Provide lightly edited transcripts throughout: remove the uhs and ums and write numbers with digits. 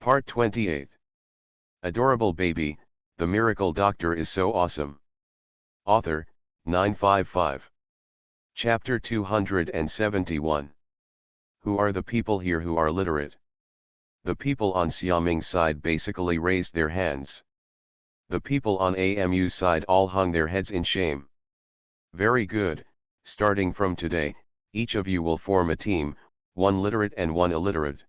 Part 28. Adorable Baby, The Miracle Doctor is So Awesome. Author, 955. Chapter 271. Who are the people here who are literate? The people on Xiaoming's side basically raised their hands. The people on AMU's side all hung their heads in shame. Very good, starting from today, each of you will form a team, one literate and one illiterate.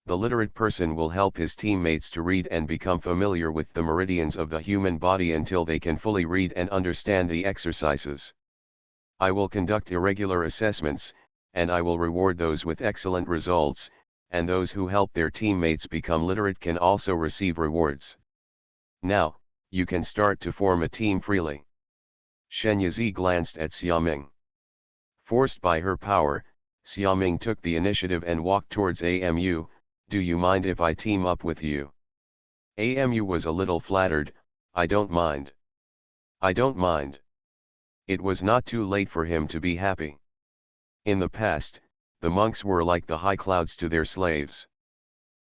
The literate person will help his teammates to read and become familiar with the meridians of the human body until they can fully read and understand the exercises. I will conduct irregular assessments, and I will reward those with excellent results, and those who help their teammates become literate can also receive rewards. Now, you can start to form a team freely. Shen Yizi glanced at Xiaoming. Forced by her power, Xiaoming took the initiative and walked towards AMU. Do you mind if I team up with you? AMU was a little flattered. I don't mind. I don't mind. It was not too late for him to be happy. In the past, the monks were like the high clouds to their slaves.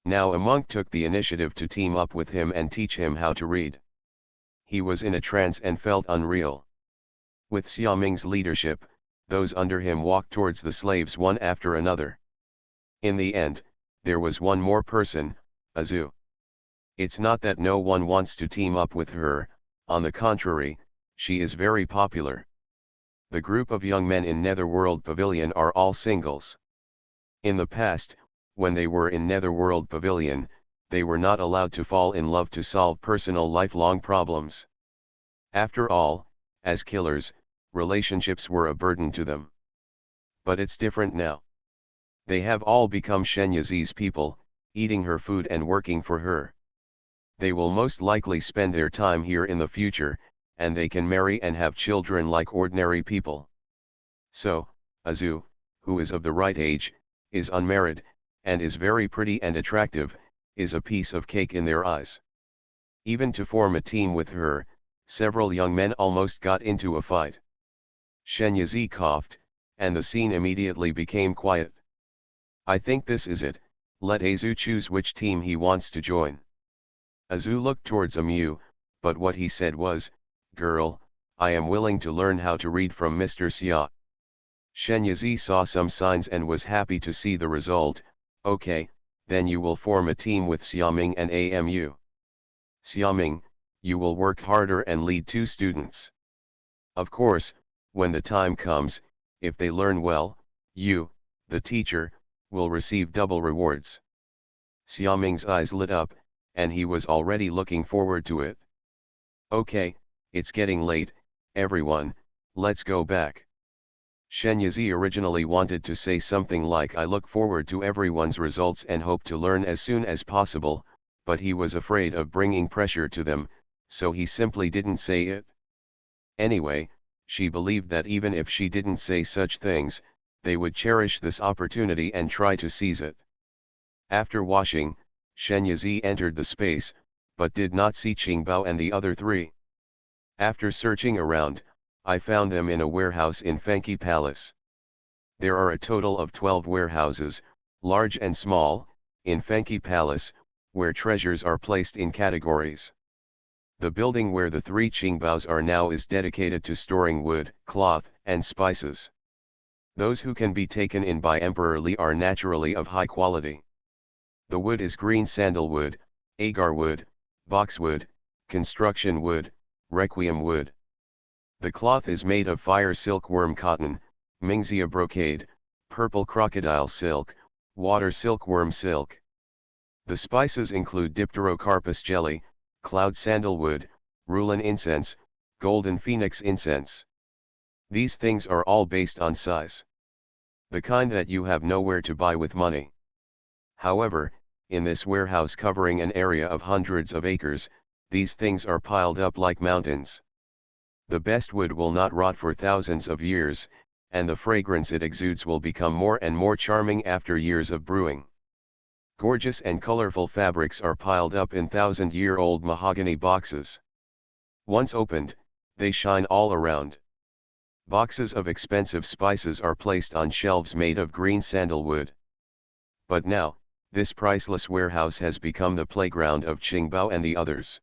Now a monk took the initiative to team up with him and teach him how to read. He was in a trance and felt unreal. With Xiaoming's leadership, those under him walked towards the slaves one after another. In the end, there was one more person, Azu. It's not that no one wants to team up with her, on the contrary, she is very popular. The group of young men in Netherworld Pavilion are all singles. In the past, when they were in Netherworld Pavilion, they were not allowed to fall in love to solve personal lifelong problems. After all, as killers, relationships were a burden to them. But it's different now. They have all become Shen Yizi's people, eating her food and working for her. They will most likely spend their time here in the future, and they can marry and have children like ordinary people. So, Azu, who is of the right age, is unmarried, and is very pretty and attractive, is a piece of cake in their eyes. Even to form a team with her, several young men almost got into a fight. Shen Yizi coughed, and the scene immediately became quiet. I think this is it, let Azu choose which team he wants to join. Azu looked towards Amu, but what he said was, girl, I am willing to learn how to read from Mr. Xia. Shen Yizi saw some signs and was happy to see the result. Okay, then you will form a team with Xiaoming and AMU. Xiaoming, you will work harder and lead 2 students. Of course, when the time comes, if they learn well, you, the teacher, will receive double rewards. Xiaoming's eyes lit up, and he was already looking forward to it. Okay, it's getting late, everyone, let's go back. Shen Yizi originally wanted to say something like I look forward to everyone's results and hope to learn as soon as possible, but he was afraid of bringing pressure to them, so he simply didn't say it. Anyway, she believed that even if she didn't say such things, they would cherish this opportunity and try to seize it. After washing, Shen Yizi entered the space, but did not see Qingbao and the other 3. After searching around, I found them in a warehouse in Fengqi Palace. There are a total of 12 warehouses, large and small, in Fengqi Palace, where treasures are placed in categories. The building where the 3 Qingbaos are now is dedicated to storing wood, cloth, and spices. Those who can be taken in by Emperor Li are naturally of high quality. The wood is green sandalwood, agar wood, boxwood, construction wood, requiem wood. The cloth is made of fire silkworm cotton, Mingxia brocade, purple crocodile silk, water silkworm silk. The spices include dipterocarpus jelly, cloud sandalwood, Rulin incense, golden phoenix incense. These things are all based on size. The kind that you have nowhere to buy with money. However, in this warehouse covering an area of hundreds of acres, these things are piled up like mountains. The best wood will not rot for thousands of years, and the fragrance it exudes will become more and more charming after years of brewing. Gorgeous and colorful fabrics are piled up in 1,000-year-old mahogany boxes. Once opened, they shine all around. Boxes of expensive spices are placed on shelves made of green sandalwood. But now, this priceless warehouse has become the playground of Qingbao and the others.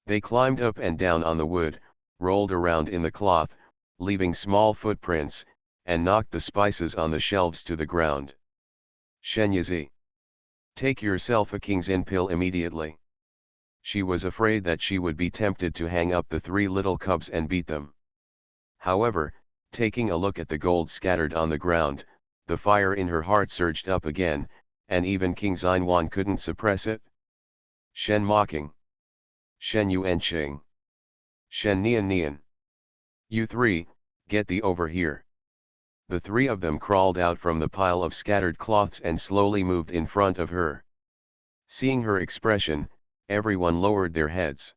They climbed up and down on the wood, rolled around in the cloth, leaving small footprints, and knocked the spices on the shelves to the ground. Shen Yizi, take yourself a king's in pill immediately. She was afraid that she would be tempted to hang up the three little cubs and beat them. However, taking a look at the gold scattered on the ground, the fire in her heart surged up again, and even King Xinwan couldn't suppress it. Shen mocking. Shen Yuan Qing. Shen Nian Nian. You three, get thee over here. The three of them crawled out from the pile of scattered cloths and slowly moved in front of her. Seeing her expression, everyone lowered their heads.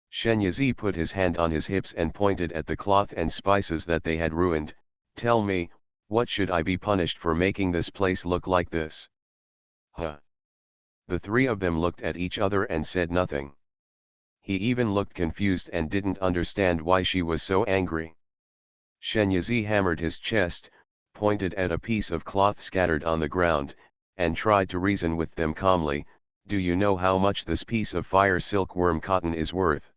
Shen Yizi put his hand on his hips and pointed at the cloth and spices that they had ruined. Tell me, what should I be punished for making this place look like this? Huh? The three of them looked at each other and said nothing. He even looked confused and didn't understand why she was so angry. Shen Yizi hammered his chest, pointed at a piece of cloth scattered on the ground, and tried to reason with them calmly. Do you know how much this piece of fire silkworm cotton is worth?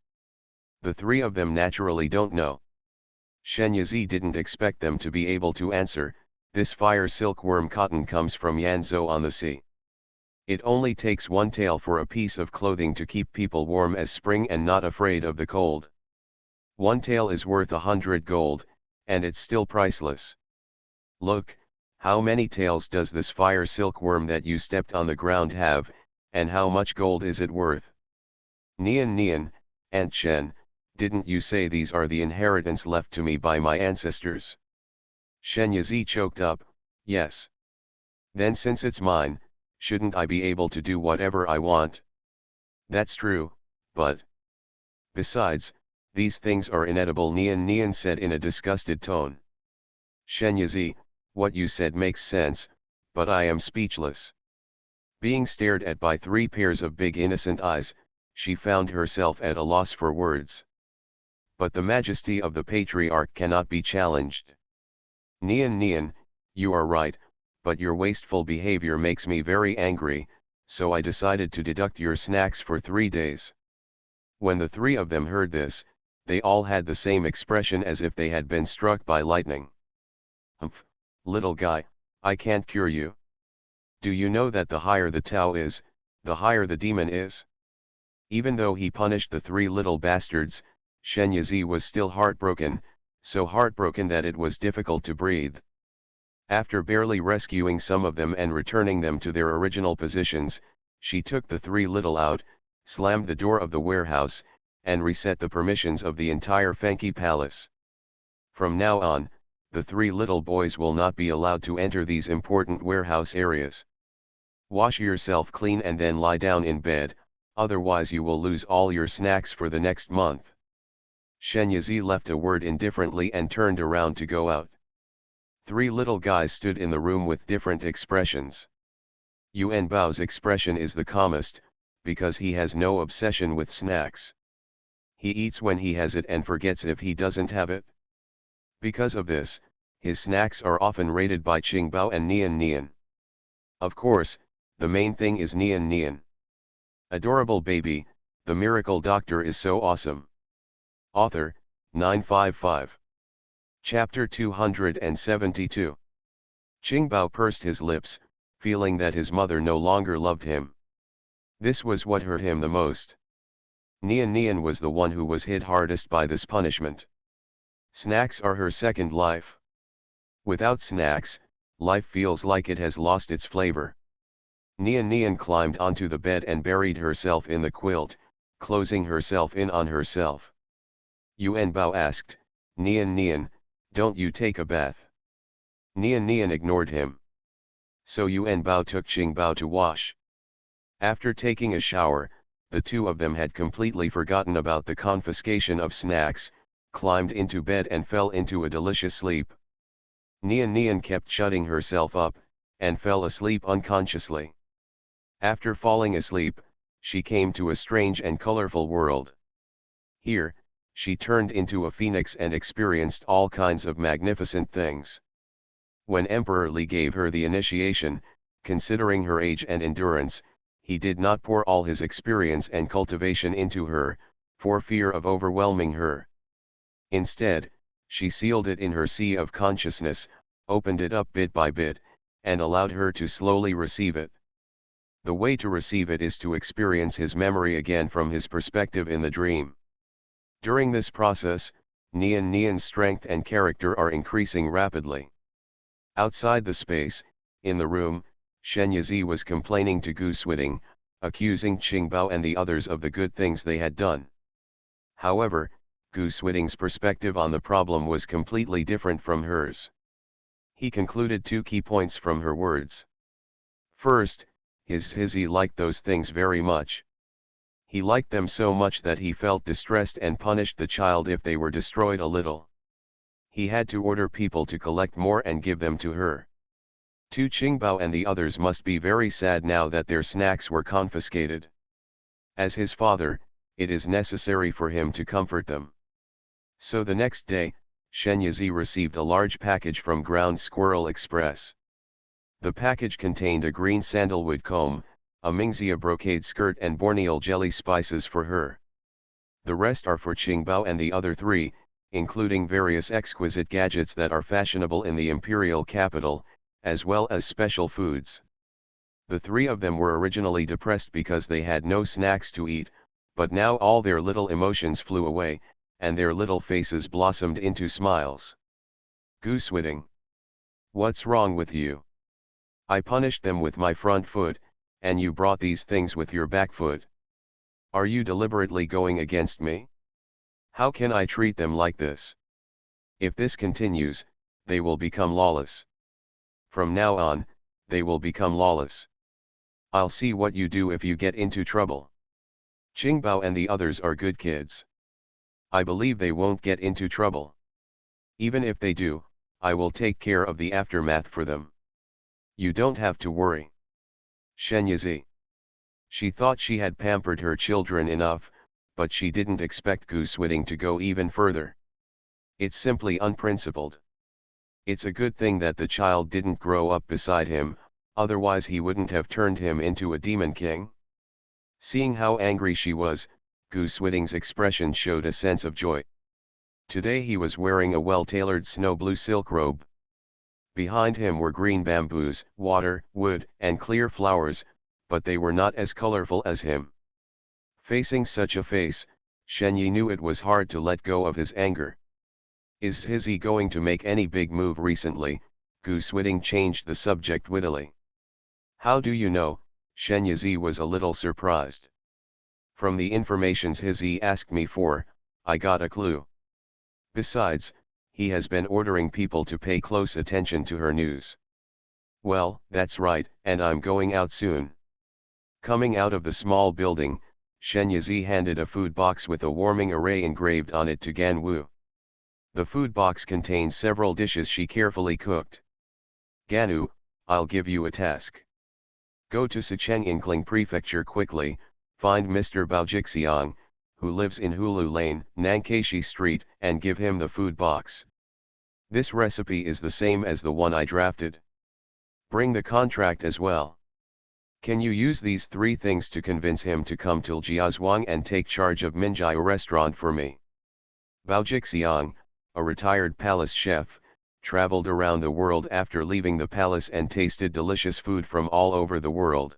The three of them naturally don't know. Shen Yizi didn't expect them to be able to answer. This fire silkworm cotton comes from Yanzhou on the sea. It only takes one tael for a piece of clothing to keep people warm as spring and not afraid of the cold. One tael is worth 100 gold, and it's still priceless. Look, how many taels does this fire silkworm that you stepped on the ground have, and how much gold is it worth? Nian Nian, Aunt Shen, didn't you say these are the inheritance left to me by my ancestors? Shen Yizi choked up, yes. Then since it's mine, shouldn't I be able to do whatever I want? That's true, but... Besides, these things are inedible, Nian Nian said in a disgusted tone. Shen Yizi, what you said makes sense, but I am speechless. Being stared at by three pairs of big innocent eyes, she found herself at a loss for words. But the majesty of the patriarch cannot be challenged. Nian Nian, you are right, but your wasteful behavior makes me very angry, so I decided to deduct your snacks for 3 days. When the three of them heard this, they all had the same expression as if they had been struck by lightning. Humph, little guy, I can't cure you. Do you know that the higher the Tao is, the higher the demon is? Even though he punished the three little bastards, Shen Yizi was still heartbroken, so heartbroken that it was difficult to breathe. After barely rescuing some of them and returning them to their original positions, she took the three little out, slammed the door of the warehouse, and reset the permissions of the entire Fenki Palace. From now on, the three little boys will not be allowed to enter these important warehouse areas. Wash yourself clean and then lie down in bed, otherwise you will lose all your snacks for the next month. Shen Yizi left a word indifferently and turned around to go out. Three little guys stood in the room with different expressions. Yuan Bao's expression is the calmest, because he has no obsession with snacks. He eats when he has it and forgets if he doesn't have it. Because of this, his snacks are often raided by Qingbao and Nian Nian. Of course, the main thing is Nian Nian. Adorable baby, the miracle doctor is so awesome. Author, 955. Chapter 272. Qingbao pursed his lips, feeling that his mother no longer loved him. This was what hurt him the most. Nian Nian was the one who was hit hardest by this punishment. Snacks are her second life. Without snacks, life feels like it has lost its flavor. Nian Nian climbed onto the bed and buried herself in the quilt, closing herself in on herself. Yuan Bao asked, Nian Nian, don't you take a bath? Nian Nian ignored him. So Yuan Bao took Qingbao to wash. After taking a shower, the two of them had completely forgotten about the confiscation of snacks, climbed into bed and fell into a delicious sleep. Nian Nian kept shutting herself up, and fell asleep unconsciously. After falling asleep, she came to a strange and colorful world. Here, she turned into a phoenix and experienced all kinds of magnificent things. When Emperor Li gave her the initiation, Considering her age and endurance, he did not pour all his experience and cultivation into her, for fear of overwhelming her. Instead, she sealed it in her sea of consciousness, opened it up bit by bit, and allowed her to slowly receive it. The way to receive it is to experience his memory again from his perspective in the dream. During this process, Nian's strength and character are increasing rapidly. Outside the space, in the room, Shen Yizi was complaining to Gu Suiting, accusing Qingbao and the others of the good things they had done. However, Gu Suiting's perspective on the problem was completely different from hers. He concluded two key points from her words. First, his Hizi liked those things very much. He liked them so much that he felt distressed and punished the child if they were destroyed a little. He had to order people to collect more and give them to her. Tu Qingbao and the others must be very sad now that their snacks were confiscated. As his father, it is necessary for him to comfort them. So the next day, Shen Yizi received a large package from Ground Squirrel Express. The package contained a green sandalwood comb, a Mingxia brocade skirt and Borneal jelly spices for her. The rest are for Qingbao and the other three, including various exquisite gadgets that are fashionable in the imperial capital, as well as special foods. The three of them were originally depressed because they had no snacks to eat, but now all their little emotions flew away, and their little faces blossomed into smiles. Gu Suiting. What's wrong with you? I punished them with my front foot, and you brought these things with your back foot. Are you deliberately going against me? How can I treat them like this? If this continues, they will become lawless. From now on, they will become lawless. I'll see what you do if you get into trouble. Qingbao and the others are good kids. I believe they won't get into trouble. Even if they do, I will take care of the aftermath for them. You don't have to worry. Shen Yizi. She thought she had pampered her children enough, but she didn't expect Gu Suiting to go even further. It's simply unprincipled. It's a good thing that the child didn't grow up beside him, otherwise he wouldn't have turned him into a demon king. Seeing how angry she was, Gu Suiting's expression showed a sense of joy. Today he was wearing a well-tailored snow blue silk robe. Behind him were green bamboos, water, wood, and clear flowers, but they were not as colorful as him. Facing such a face, Shen Yi knew it was hard to let go of his anger. Is he going to make any big move recently? Gu Suiting changed the subject wittily. How do you know? Shen Yizi was a little surprised. From the informations he asked me for, I got a clue. Besides, he has been ordering people to pay close attention to her news. Well, that's right, and I'm going out soon. Coming out of the small building, Shen Yizi handed a food box with a warming array engraved on it to Gan Wu. The food box contains several dishes she carefully cooked. Ganu, I'll give you a task. Go to Sicheng Inkling Prefecture quickly, find Mr. Bao Jixiang, who lives in Hulu Lane, Nankeishi Street, and give him the food box. This recipe is the same as the one I drafted. Bring the contract as well. Can you use these three things to convince him to come to Jiazhuang and take charge of Minjiao restaurant for me? Bao Jixiang, a retired palace chef, traveled around the world after leaving the palace and tasted delicious food from all over the world.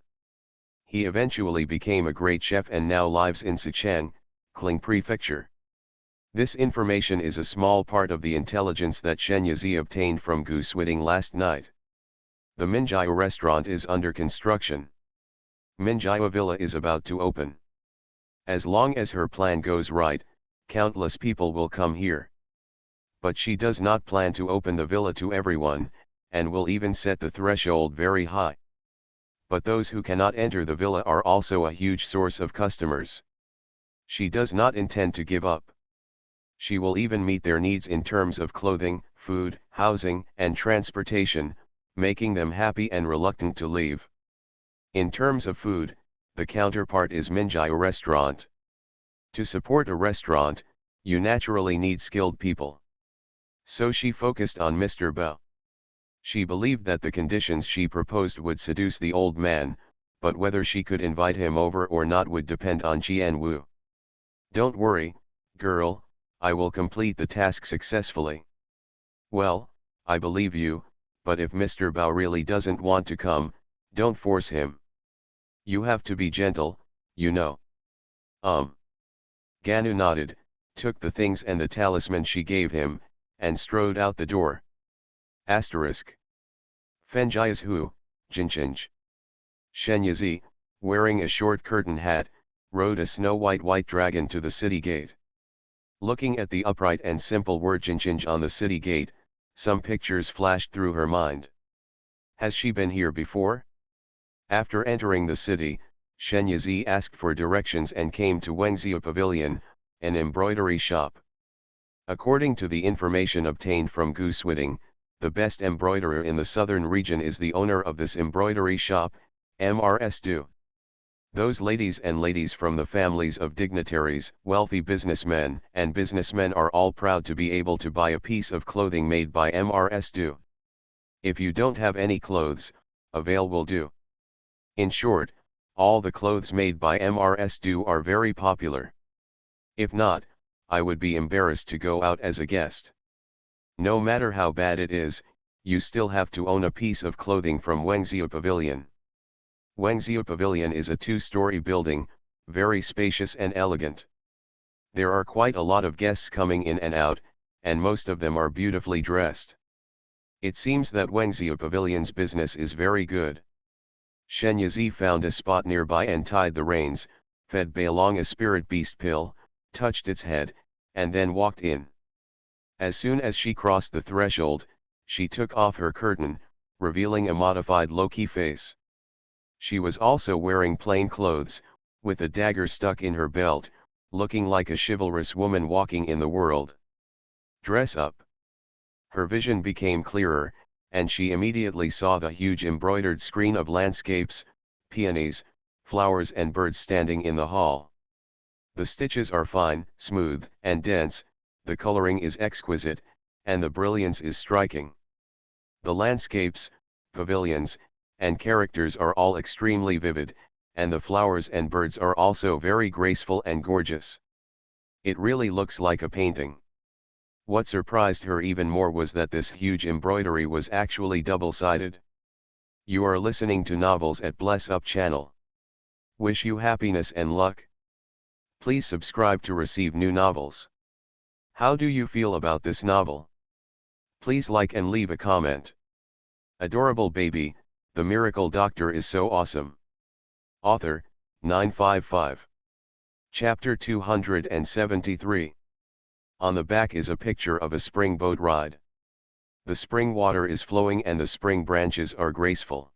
He eventually became a great chef and now lives in Sicheng, Kling Prefecture. This information is a small part of the intelligence that Shen Yizi obtained from Gu Suiting last night. The Minjiao restaurant is under construction. Minjiao Villa is about to open. As long as her plan goes right, countless people will come here. But she does not plan to open the villa to everyone, and will even set the threshold very high. But those who cannot enter the villa are also a huge source of customers. She does not intend to give up. She will even meet their needs in terms of clothing, food, housing, and transportation, making them happy and reluctant to leave. In terms of food, the counterpart is Minjiao restaurant. To support a restaurant, you naturally need skilled people. So she focused on Mr. Bao. She believed that the conditions she proposed would seduce the old man, but whether she could invite him over or not would depend on Jian Wu. "Don't worry, girl, I will complete the task successfully." "Well, I believe you, but if Mr. Bao really doesn't want to come, don't force him. You have to be gentle, you know." Ganu nodded, took the things and the talisman she gave him, and strode out the door. Asterisk. Fenjias Hu, Jinchinj. Shen Yizi, wearing a short curtain hat, rode a snow-white dragon to the city gate. Looking at the upright and simple word Jinchinj on the city gate, some pictures flashed through her mind. Has she been here before? After entering the city, Shen Yizi asked for directions and came to Wengziu Pavilion, an embroidery shop. According to the information obtained from Gu Switting, the best embroiderer in the southern region is the owner of this embroidery shop, Mrs. Du. Those ladies and ladies from the families of dignitaries, wealthy businessmen and businessmen are all proud to be able to buy a piece of clothing made by Mrs. Du. If you don't have any clothes, a veil will do. In short, all the clothes made by Mrs. Du are very popular. If not, I would be embarrassed to go out as a guest. No matter how bad it is, you still have to own a piece of clothing from Wengziu Pavilion. Wengziu Pavilion is a two-story building, very spacious and elegant. There are quite a lot of guests coming in and out, and most of them are beautifully dressed. It seems that Wengziu Pavilion's business is very good. Shen Yizi found a spot nearby and tied the reins, fed Beilong a spirit beast pill, touched its head, and then walked in. As soon as she crossed the threshold, she took off her curtain, revealing a modified Loki face. She was also wearing plain clothes, with a dagger stuck in her belt, looking like a chivalrous woman walking in the world. Dress up. Her vision became clearer, and she immediately saw the huge embroidered screen of landscapes, peonies, flowers and birds standing in the hall. The stitches are fine, smooth, and dense, the coloring is exquisite, and the brilliance is striking. The landscapes, pavilions, and characters are all extremely vivid, and the flowers and birds are also very graceful and gorgeous. It really looks like a painting. What surprised her even more was that this huge embroidery was actually double-sided. You are listening to Novels at Bless Up channel. Wish you happiness and luck. Please subscribe to receive new novels. How do you feel about this novel? Please like and leave a comment. Adorable baby, the miracle doctor is so awesome. Author, 955. Chapter 273. On the back is a picture of a spring boat ride. The spring water is flowing and the spring branches are graceful.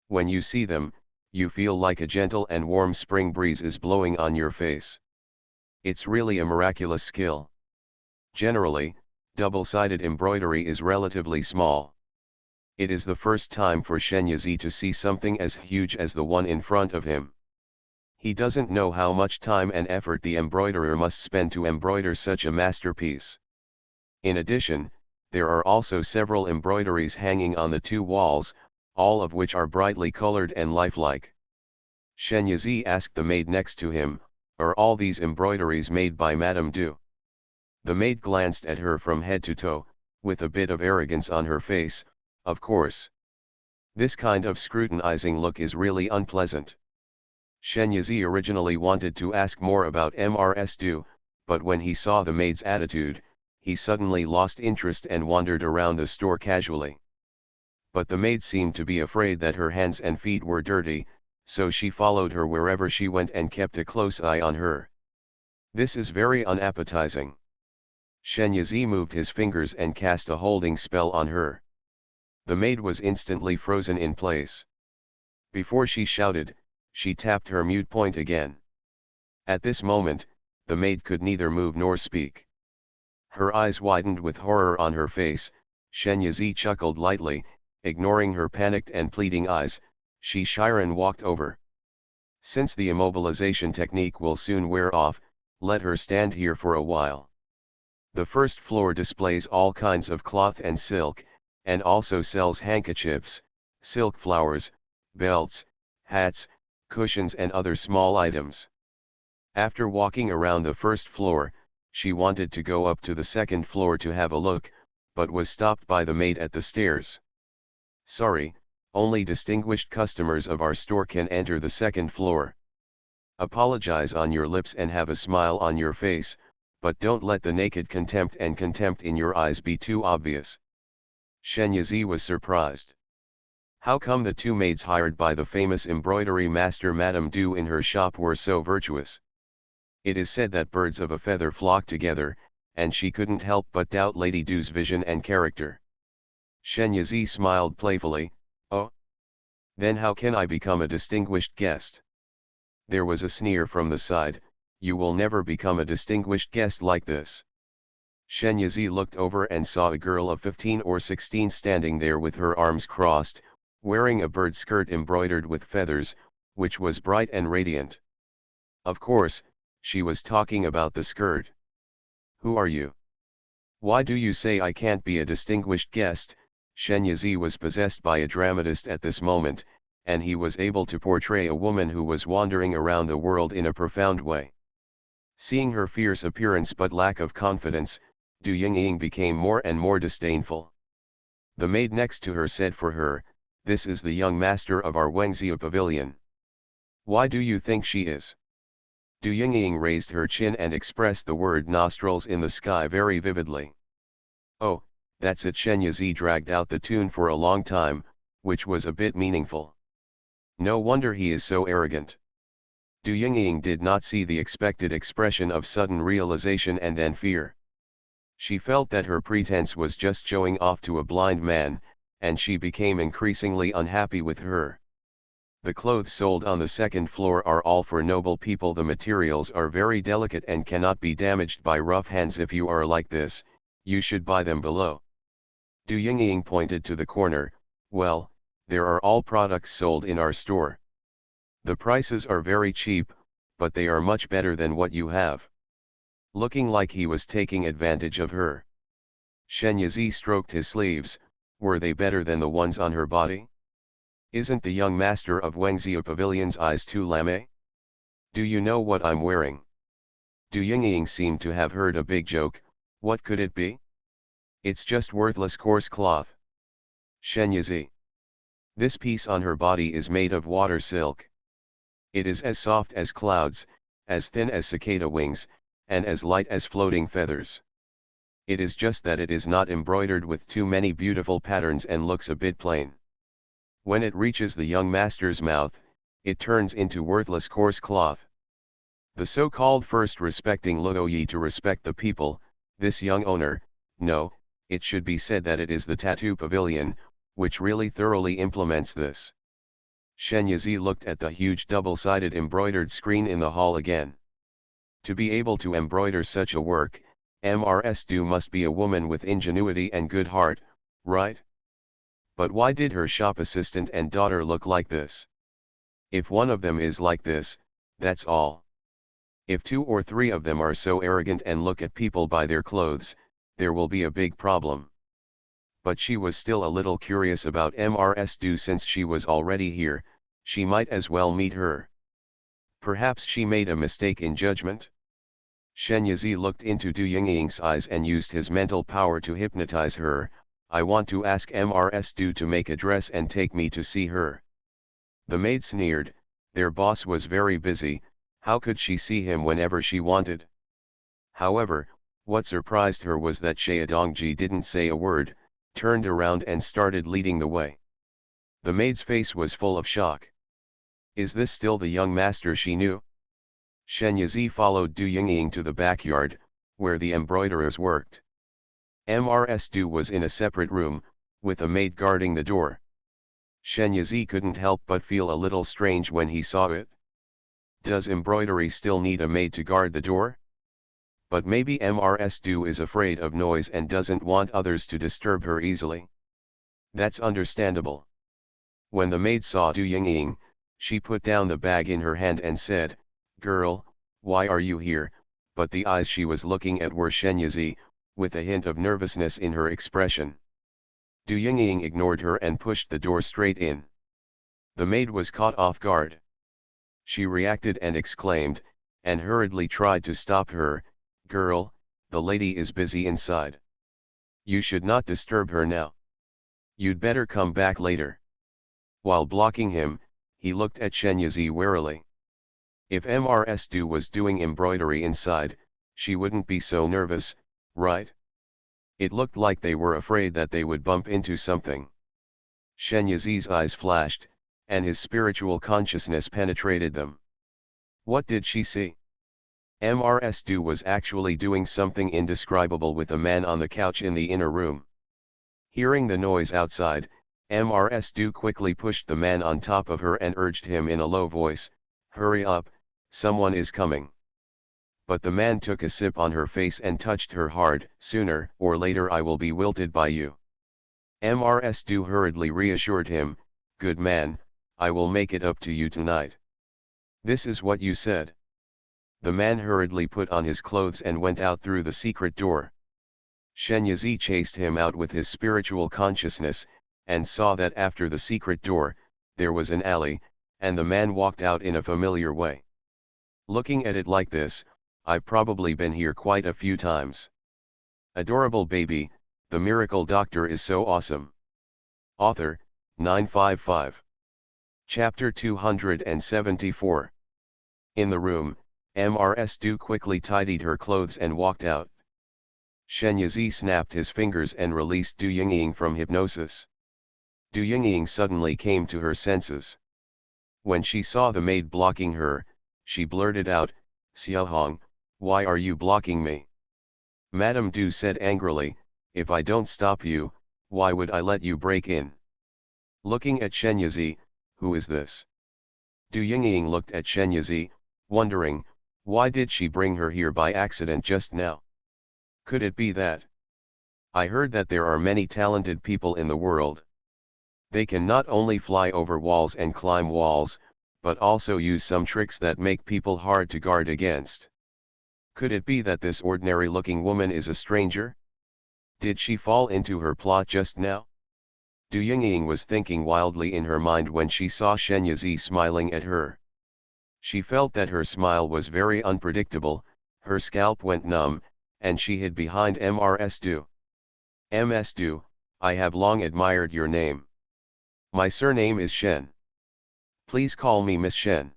When you see them, you feel like a gentle and warm spring breeze is blowing on your face. It's really a miraculous skill. Generally, double-sided embroidery is relatively small. It is the first time for Shen Yizi to see something as huge as the one in front of him. He doesn't know how much time and effort the embroiderer must spend to embroider such a masterpiece. In addition, there are also several embroideries hanging on the two walls, all of which are brightly colored and lifelike. Shen Yizi asked the maid next to him, "Are all these embroideries made by Madame Du?" The maid glanced at her from head to toe, with a bit of arrogance on her face. Of course. This kind of scrutinizing look is really unpleasant. Shen Yizi originally wanted to ask more about Mrs. Du, but when he saw the maid's attitude, he suddenly lost interest and wandered around the store casually. But the maid seemed to be afraid that her hands and feet were dirty, so she followed her wherever she went and kept a close eye on her. This is very unappetizing. Shen Yizi moved his fingers and cast a holding spell on her. The maid was instantly frozen in place. Before she shouted, she tapped her mute point again. At this moment, the maid could neither move nor speak. Her eyes widened with horror on her face. Shen Yizi chuckled lightly, ignoring her panicked and pleading eyes. Shiren walked over. "Since the immobilization technique will soon wear off, let her stand here for a while. The first floor displays all kinds of cloth and silk, and also sells handkerchiefs, silk flowers, belts, hats, cushions and other small items. After walking around the first floor, she wanted to go up to the second floor to have a look, but was stopped by the maid at the stairs. "Sorry, only distinguished customers of our store can enter the second floor. Apologize on your lips and have a smile on your face, but don't let the naked contempt and contempt in your eyes be too obvious." Shen Yizi was surprised. How come the two maids hired by the famous embroidery master Madame Du in her shop were so virtuous? It is said that birds of a feather flock together, and she couldn't help but doubt Lady Du's vision and character. Shen Yizi smiled playfully. "Oh? Then how can I become a distinguished guest?" There was a sneer from the side. "You will never become a distinguished guest like this." Shen Yizi looked over and saw a girl of 15 or 16 standing there with her arms crossed, wearing a bird skirt embroidered with feathers, which was bright and radiant. Of course, she was talking about the skirt. "Who are you? Why do you say I can't be a distinguished guest?" Shen Yizi was possessed by a dramatist at this moment, and he was able to portray a woman who was wandering around the world in a profound way. Seeing her fierce appearance but lack of confidence, Du Yingying became more and more disdainful. The maid next to her said for her, "This is the young master of our Wengzhou pavilion." "Why do you think she is?" Du Yingying raised her chin and expressed the word nostrils in the sky very vividly. "Oh, that's it." Shen Yizi dragged out the tune for a long time, which was a bit meaningful. "No wonder he is so arrogant." Du Yingying did not see the expected expression of sudden realization and then fear. She felt that her pretense was just showing off to a blind man, and she became increasingly unhappy with her. "The clothes sold on the second floor are all for noble people. The materials are very delicate and cannot be damaged by rough hands. If you are like this, you should buy them below." Du Yingying pointed to the corner. "Well, there are all products sold in our store. The prices are very cheap, but they are much better than what you have." Looking like he was taking advantage of her. Shen Yizi stroked his sleeves. Were they better than the ones on her body? "Isn't the young master of Wengzhou Pavilion's eyes too lame? Do you know what I'm wearing?" Du Yingying seemed to have heard a big joke. "What could it be?" "It's just worthless coarse cloth." Shen Yizi. "This piece on her body is made of water silk. It is as soft as clouds, as thin as cicada wings, and as light as floating feathers. It is just that it is not embroidered with too many beautiful patterns and looks a bit plain. When it reaches the young master's mouth, it turns into worthless coarse cloth." The so-called first respecting Luo Yi to respect the people, this young owner, no, it should be said that it is the tattoo pavilion, which really thoroughly implements this. Shen Yizi looked at the huge double-sided embroidered screen in the hall again. To be able to embroider such a work, Mrs. Du must be a woman with ingenuity and good heart, right? But why did her shop assistant and daughter look like this? If one of them is like this, that's all. If 2 or 3 of them are so arrogant and look at people by their clothes, there will be a big problem. But she was still a little curious about Mrs. Du. Since she was already here, she might as well meet her. Perhaps she made a mistake in judgment? Shen Yizi looked into Du Yingying's eyes and used his mental power to hypnotize her. "I want to ask Mrs. Du to make a dress and take me to see her." The maid sneered. Their boss was very busy, how could she see him whenever she wanted? However, what surprised her was that Xiaodongji didn't say a word, turned around and started leading the way. The maid's face was full of shock. Is this still the young master she knew? Shen Yizi followed Du Yingying to the backyard, where the embroiderers worked. Mrs. Du was in a separate room, with a maid guarding the door. Shen Yizi couldn't help but feel a little strange when he saw it. Does embroidery still need a maid to guard the door? But maybe Mrs. Du is afraid of noise and doesn't want others to disturb her easily. That's understandable. When the maid saw Du Yingying, she put down the bag in her hand and said, "Girl, why are you here?" But the eyes she was looking at were Shen Yizi, with a hint of nervousness in her expression. Du Yingying ignored her and pushed the door straight in. The maid was caught off guard. She reacted and exclaimed, and hurriedly tried to stop her, "Girl, the lady is busy inside. You should not disturb her now. You'd better come back later." While blocking him, he looked at Shenyazi warily. If Mrs. Du was doing embroidery inside, she wouldn't be so nervous, right? It looked like they were afraid that they would bump into something. Shenyazi's eyes flashed, and his spiritual consciousness penetrated them. What did she see? Mrs. Du was actually doing something indescribable with a man on the couch in the inner room. Hearing the noise outside, Mrs. Du quickly pushed the man on top of her and urged him in a low voice, "Hurry up, someone is coming." But the man took a sip on her face and touched her hard, "Sooner or later I will be wilted by you." Mrs. Du hurriedly reassured him, "Good man, I will make it up to you tonight." "This is what you said." The man hurriedly put on his clothes and went out through the secret door. Shenyazi chased him out with his spiritual consciousness, and saw that after the secret door, there was an alley, and the man walked out in a familiar way. Looking at it like this, I've probably been here quite a few times. Adorable baby, the miracle doctor is so awesome. Author, 955. Chapter 274. In the room, Mrs. Du quickly tidied her clothes and walked out. Shenyazi snapped his fingers and released Du Yingying from hypnosis. Du Yingying suddenly came to her senses. When she saw the maid blocking her, she blurted out, "Xiaohong, why are you blocking me?" Madame Du said angrily, "If I don't stop you, why would I let you break in?" Looking at Shenyazi, "Who is this?" Du Yingying looked at Shenyazi, wondering, why did she bring her here by accident just now? Could it be that? I heard that there are many talented people in the world. They can not only fly over walls and climb walls, but also use some tricks that make people hard to guard against. Could it be that this ordinary-looking woman is a stranger? Did she fall into her plot just now? Du Yingying was thinking wildly in her mind when she saw Shenyazi smiling at her. She felt that her smile was very unpredictable, her scalp went numb, and she hid behind Mrs. Du. "Ms. Du, I have long admired your name. My surname is Shen. Please call me Miss Shen.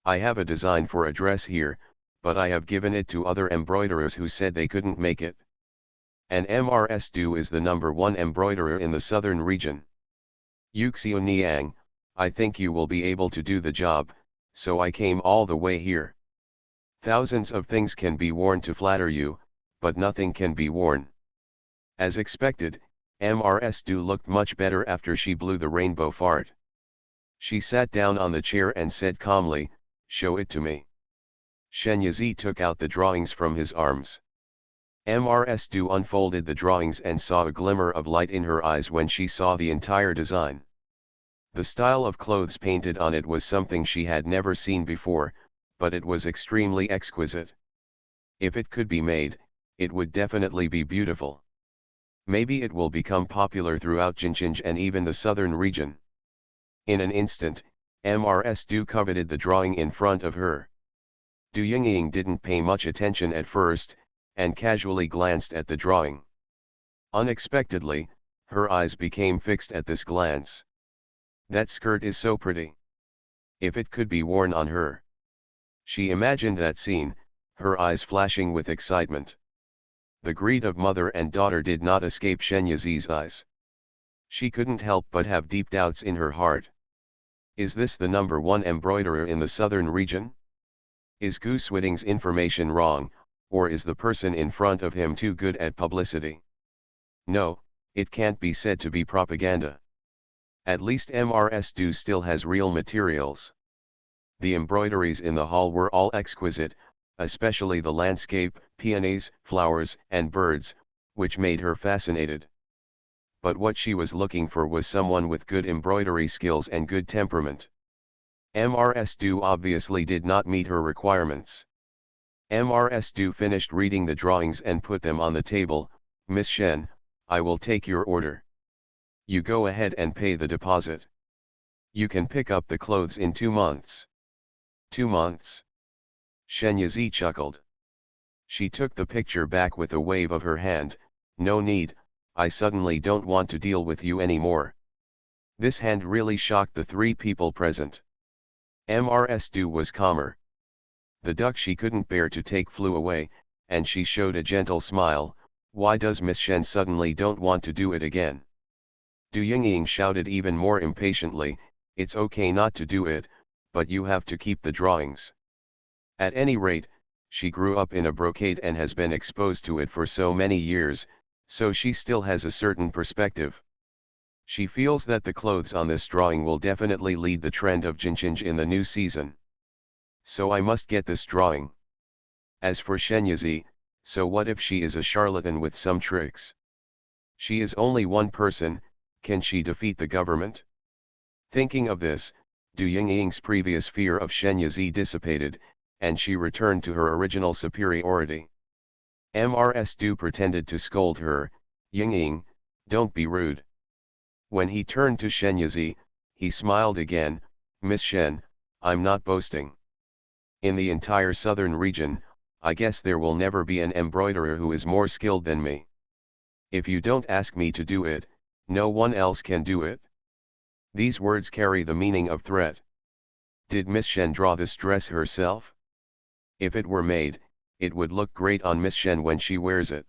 I have a design for a dress here, but I have given it to other embroiderers who said they couldn't make it. And Mrs. Du is the #1 embroiderer in the southern region. Yuxiu Niang, I think you will be able to do the job, so I came all the way here. Thousands of things can be worn to flatter you, but nothing can be worn." As expected, Mrs. Du looked much better after she blew the rainbow fart. She sat down on the chair and said calmly, "Show it to me." Shenyazi took out the drawings from his arms. Mrs. Du unfolded the drawings and saw a glimmer of light in her eyes when she saw the entire design. The style of clothes painted on it was something she had never seen before, but it was extremely exquisite. If it could be made, it would definitely be beautiful. Maybe it will become popular throughout Jinjinj and even the southern region. In an instant, Mrs. Du coveted the drawing in front of her. Du Yingying didn't pay much attention at first, and casually glanced at the drawing. Unexpectedly, her eyes became fixed at this glance. "That skirt is so pretty. If it could be worn on her." She imagined that scene, her eyes flashing with excitement. The greed of mother and daughter did not escape Shenyazi's eyes. She couldn't help but have deep doubts in her heart. Is this the #1 embroiderer in the southern region? Is Goose Whitting's information wrong, or is the person in front of him too good at publicity? No, it can't be said to be propaganda. At least Mrs. Du still has real materials. The embroideries in the hall were all exquisite, especially the landscape, peonies, flowers, and birds, which made her fascinated. But what she was looking for was someone with good embroidery skills and good temperament. Mrs. Du obviously did not meet her requirements. Mrs. Du finished reading the drawings and put them on the table. "Miss Shen, I will take your order." You go ahead and pay the deposit. You can pick up the clothes in 2 months. 2 months? Shenyazi chuckled. She took the picture back with a wave of her hand. No need, I suddenly don't want to deal with you anymore. This hand really shocked the three people present. Mrs. Du was calmer. The duck she couldn't bear to take flew away, and she showed a gentle smile. Why does Miss Shen suddenly don't want to do it again? Du Yingying shouted even more impatiently, it's okay not to do it, but you have to keep the drawings. At any rate, she grew up in a brocade and has been exposed to it for so many years, so she still has a certain perspective. She feels that the clothes on this drawing will definitely lead the trend of Jinchinj in the new season. So I must get this drawing. As for Shenyazi, so what if she is a charlatan with some tricks? She is only one person, can she defeat the government? Thinking of this, Du Yingying's previous fear of Shenyazi dissipated, and she returned to her original superiority. Mrs. Du pretended to scold her, Yingying, don't be rude. When he turned to Shenyazi, he smiled again, Miss Shen, I'm not boasting. In the entire southern region, I guess there will never be an embroiderer who is more skilled than me. If you don't ask me to do it, no one else can do it. These words carry the meaning of threat. Did Miss Shen draw this dress herself? If it were made, it would look great on Miss Shen when she wears it.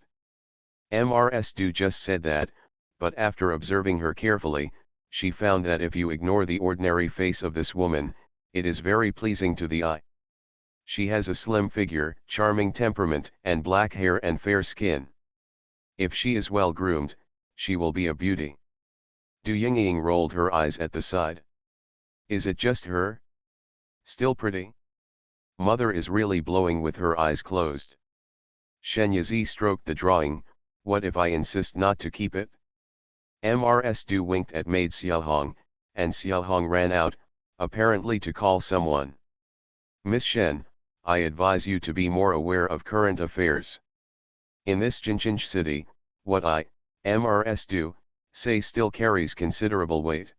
Mrs. Du just said that, but after observing her carefully, she found that if you ignore the ordinary face of this woman, it is very pleasing to the eye. She has a slim figure, charming temperament, and black hair and fair skin. If she is well groomed, she will be a beauty. Du Yingying rolled her eyes at the side. Is it just her? Still pretty? Mother is really blowing with her eyes closed. Shenyazi stroked the drawing, what if I insist not to keep it? Mrs. Du winked at maid Xiaohong, and Xiaohong ran out, apparently to call someone. Miss Shen, I advise you to be more aware of current affairs. In this Jinchinj city, what I, Mrs. Du, say still carries considerable weight.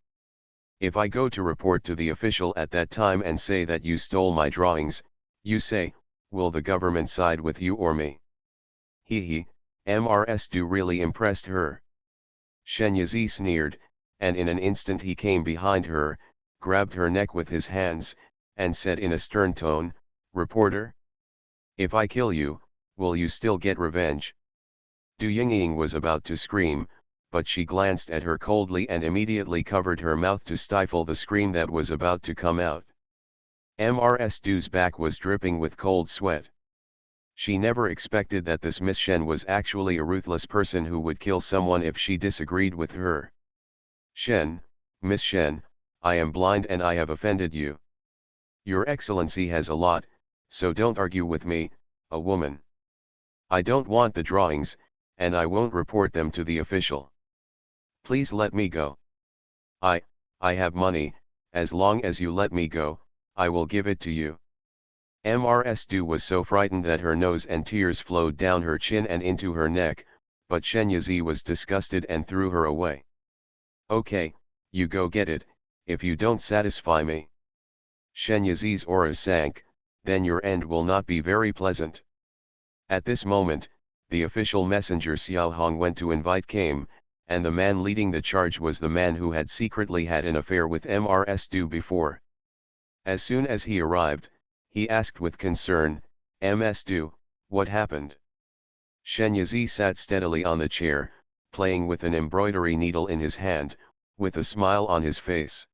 If I go to report to the official at that time and say that you stole my drawings, you say, will the government side with you or me? He, Mrs. Du really impressed her. Shenyazi sneered, and in an instant he came behind her, grabbed her neck with his hands, and said in a stern tone, reporter? If I kill you, will you still get revenge? Du Yingying was about to scream, but she glanced at her coldly and immediately covered her mouth to stifle the scream that was about to come out. Mrs. Du's back was dripping with cold sweat. She never expected that this Miss Shen was actually a ruthless person who would kill someone if she disagreed with her. Shen, Miss Shen, I am blind and I have offended you. Your Excellency has a lot, so don't argue with me, a woman. I don't want the drawings, and I won't report them to the official. Please let me go. I have money, as long as you let me go, I will give it to you. Mrs. Du was so frightened that her nose and tears flowed down her chin and into her neck, but Shenyazi was disgusted and threw her away. Okay, you go get it, if you don't satisfy me. Shenyazi's aura sank, then your end will not be very pleasant. At this moment, the official messenger Xiaohong went to invite came, and the man leading the charge was the man who had secretly had an affair with Mrs. Du before. As soon as he arrived, he asked with concern, Ms. Du, what happened? Shenyazi sat steadily on the chair, playing with an embroidery needle in his hand, with a smile on his face.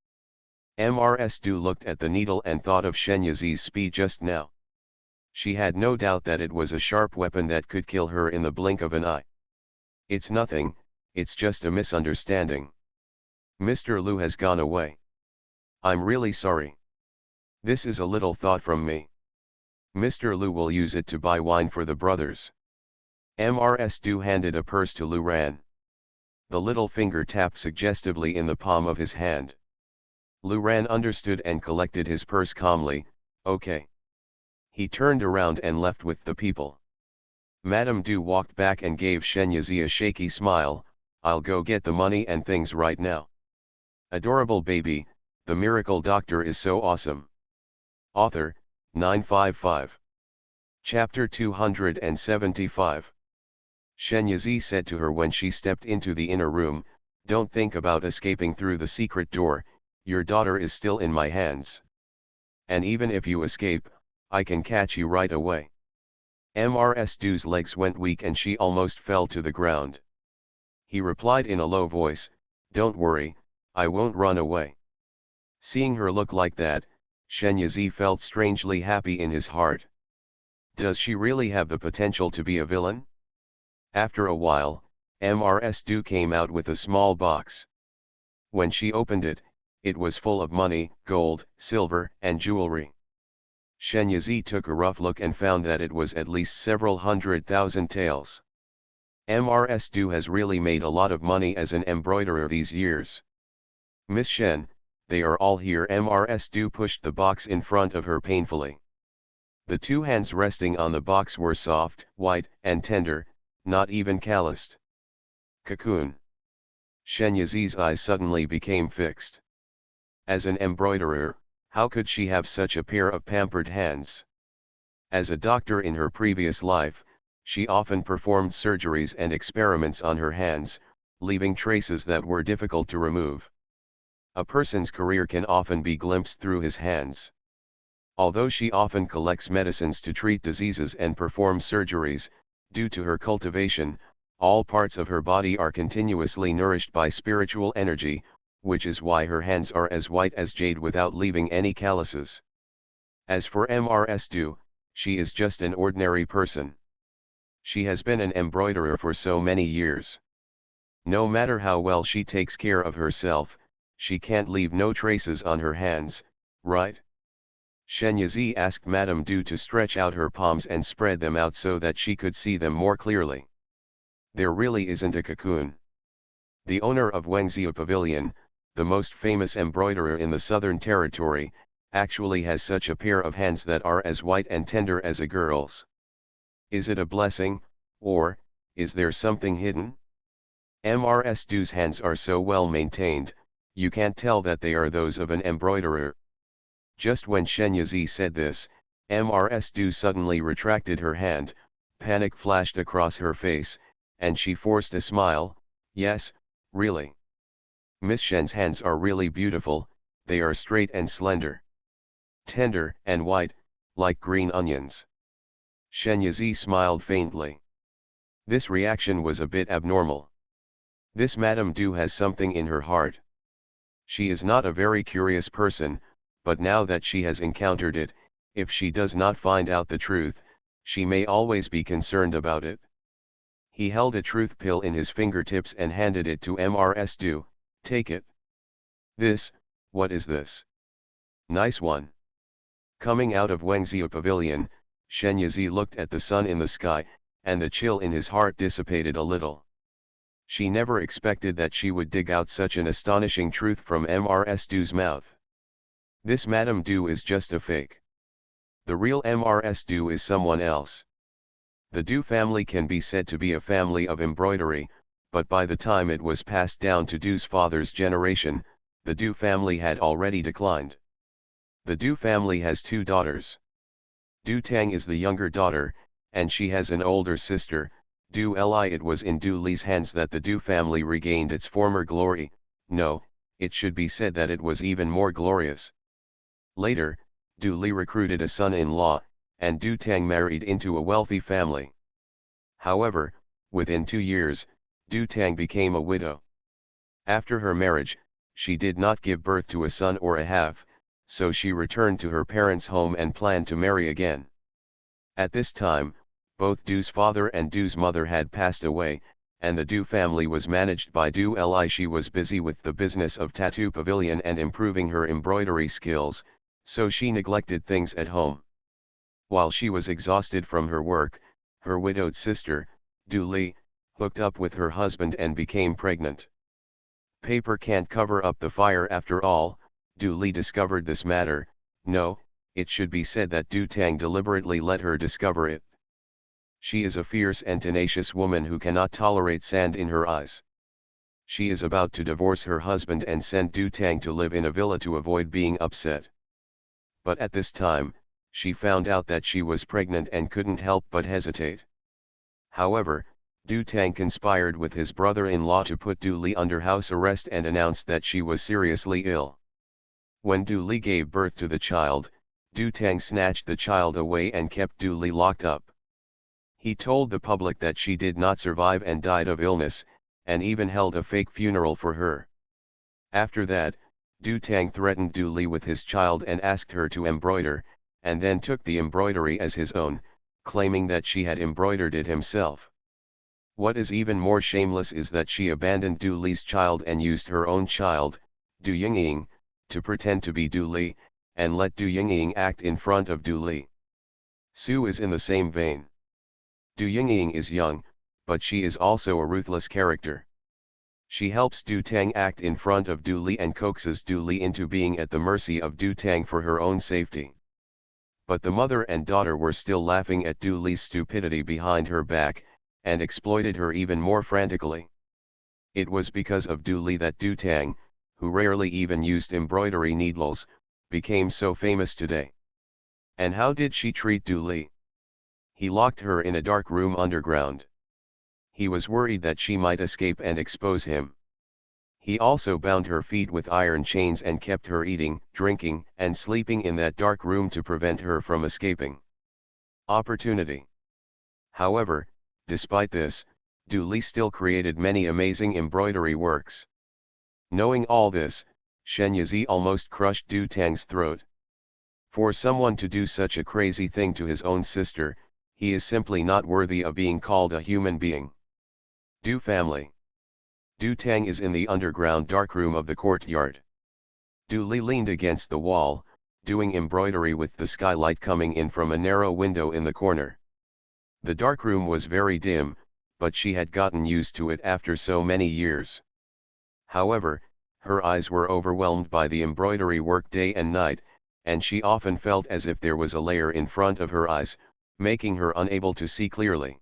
Mrs. Du looked at the needle and thought of Shenyazi's speed just now. She had no doubt that it was a sharp weapon that could kill her in the blink of an eye. It's nothing, it's just a misunderstanding. Mr. Lu has gone away. I'm really sorry. This is a little thought from me. Mr. Lu will use it to buy wine for the brothers. Mrs. Du handed a purse to Lu Ran. The little finger tapped suggestively in the palm of his hand. Lu Ran understood and collected his purse calmly, okay. He turned around and left with the people. Madame Du walked back and gave Shenyazi a shaky smile, I'll go get the money and things right now. Adorable baby, the miracle doctor is so awesome. Author, 955. Chapter 275. Shenyazi said to her when she stepped into the inner room, "Don't think about escaping through the secret door, your daughter is still in my hands. And even if you escape, I can catch you right away." Mrs. Du's legs went weak and she almost fell to the ground. He replied in a low voice, "Don't worry, I won't run away." Seeing her look like that, Shenyazi felt strangely happy in his heart. Does she really have the potential to be a villain? After a while, Mrs. Du came out with a small box. When she opened it, it was full of money, gold, silver, and jewelry. Shenyazi took a rough look and found that it was at least several 100,000 taels. Mrs. Du has really made a lot of money as an embroiderer these years. "Miss Shen, they are all here." Mrs. Du pushed the box in front of her painfully. The two hands resting on the box were soft, white, and tender, not even calloused. Cocoon. Shenyazi's eyes suddenly became fixed. As an embroiderer, how could she have such a pair of pampered hands? As a doctor in her previous life, she often performed surgeries and experiments on her hands, leaving traces that were difficult to remove. A person's career can often be glimpsed through his hands. Although she often collects medicines to treat diseases and perform surgeries, due to her cultivation, all parts of her body are continuously nourished by spiritual energy, which is why her hands are as white as jade without leaving any calluses. As for Mrs. Du, she is just an ordinary person. She has been an embroiderer for so many years. No matter how well she takes care of herself, she can't leave no traces on her hands, right? Shenyazi asked Madame Du to stretch out her palms and spread them out so that she could see them more clearly. There really isn't a cocoon. The owner of Wengzhou Pavilion, the most famous embroiderer in the Southern Territory, actually has such a pair of hands that are as white and tender as a girl's. Is it a blessing, or is there something hidden? Mrs. Du's hands are so well maintained, you can't tell that they are those of an embroiderer. Just when Shenyazi said this, Mrs. Du suddenly retracted her hand, panic flashed across her face, and she forced a smile. "Yes, really. Miss Shen's hands are really beautiful, they are straight and slender. Tender and white, like green onions." Shenyazi smiled faintly. This reaction was a bit abnormal. This Madame Du has something in her heart. She is not a very curious person, but now that she has encountered it, if she does not find out the truth, she may always be concerned about it. He held a truth pill in his fingertips and handed it to Mrs. Du. "Take it." "This, what is this?" "Nice one." Coming out of Wengzhou Pavilion, Shenyazi looked at the sun in the sky, and the chill in his heart dissipated a little. She never expected that she would dig out such an astonishing truth from Mrs. Du's mouth. This Madame Du is just a fake. The real Mrs. Du is someone else. The Du family can be said to be a family of embroidery, but by the time it was passed down to Du's father's generation, the Du family had already declined. The Du family has two daughters. Du Tang is the younger daughter, and she has an older sister, Du Li. It was in Du Li's hands that the Du family regained its former glory. No, it should be said that it was even more glorious. Later, Du Li recruited a son-in-law, and Du Tang married into a wealthy family. However, within 2 years, Du Tang became a widow. After her marriage, she did not give birth to a son or a half, so she returned to her parents' home and planned to marry again. At this time, both Du's father and Du's mother had passed away, and the Du family was managed by Du Li. She was busy with the business of tattoo pavilion and improving her embroidery skills, so she neglected things at home. While she was exhausted from her work, her widowed sister, Du Li, hooked up with her husband and became pregnant. Paper can't cover up the fire after all. Du Li discovered this matter. No, it should be said that Du Tang deliberately let her discover it. She is a fierce and tenacious woman who cannot tolerate sand in her eyes. She is about to divorce her husband and send Du Tang to live in a villa to avoid being upset. But at this time, she found out that she was pregnant and couldn't help but hesitate. However, Du Tang conspired with his brother-in-law to put Du Li under house arrest and announced that she was seriously ill. When Du Li gave birth to the child, Du Tang snatched the child away and kept Du Li locked up. He told the public that she did not survive and died of illness, and even held a fake funeral for her. After that, Du Tang threatened Du Li with his child and asked her to embroider, and then took the embroidery as his own, claiming that she had embroidered it himself. What is even more shameless is that she abandoned Du Li's child and used her own child, Du Yingying, to pretend to be Du Li, and let Du Yingying act in front of Du Li. Su is in the same vein. Du Yingying is young, but she is also a ruthless character. She helps Du Tang act in front of Du Li and coaxes Du Li into being at the mercy of Du Tang for her own safety. But the mother and daughter were still laughing at Du Li's stupidity behind her back, and exploited her even more frantically. It was because of Du Li that Du Tang, who rarely even used embroidery needles, became so famous today. And how did she treat Du Li? He locked her in a dark room underground. He was worried that she might escape and expose him. He also bound her feet with iron chains and kept her eating, drinking, and sleeping in that dark room to prevent her from escaping. Opportunity. However, despite this, Du Li still created many amazing embroidery works. Knowing all this, Shen Yizi almost crushed Du Tang's throat. For someone to do such a crazy thing to his own sister, he is simply not worthy of being called a human being. Du family. Du Tang is in the underground darkroom of the courtyard. Du Li leaned against the wall, doing embroidery with the skylight coming in from a narrow window in the corner. The darkroom was very dim, but she had gotten used to it after so many years. However, her eyes were overwhelmed by the embroidery work day and night, and she often felt as if there was a layer in front of her eyes, making her unable to see clearly.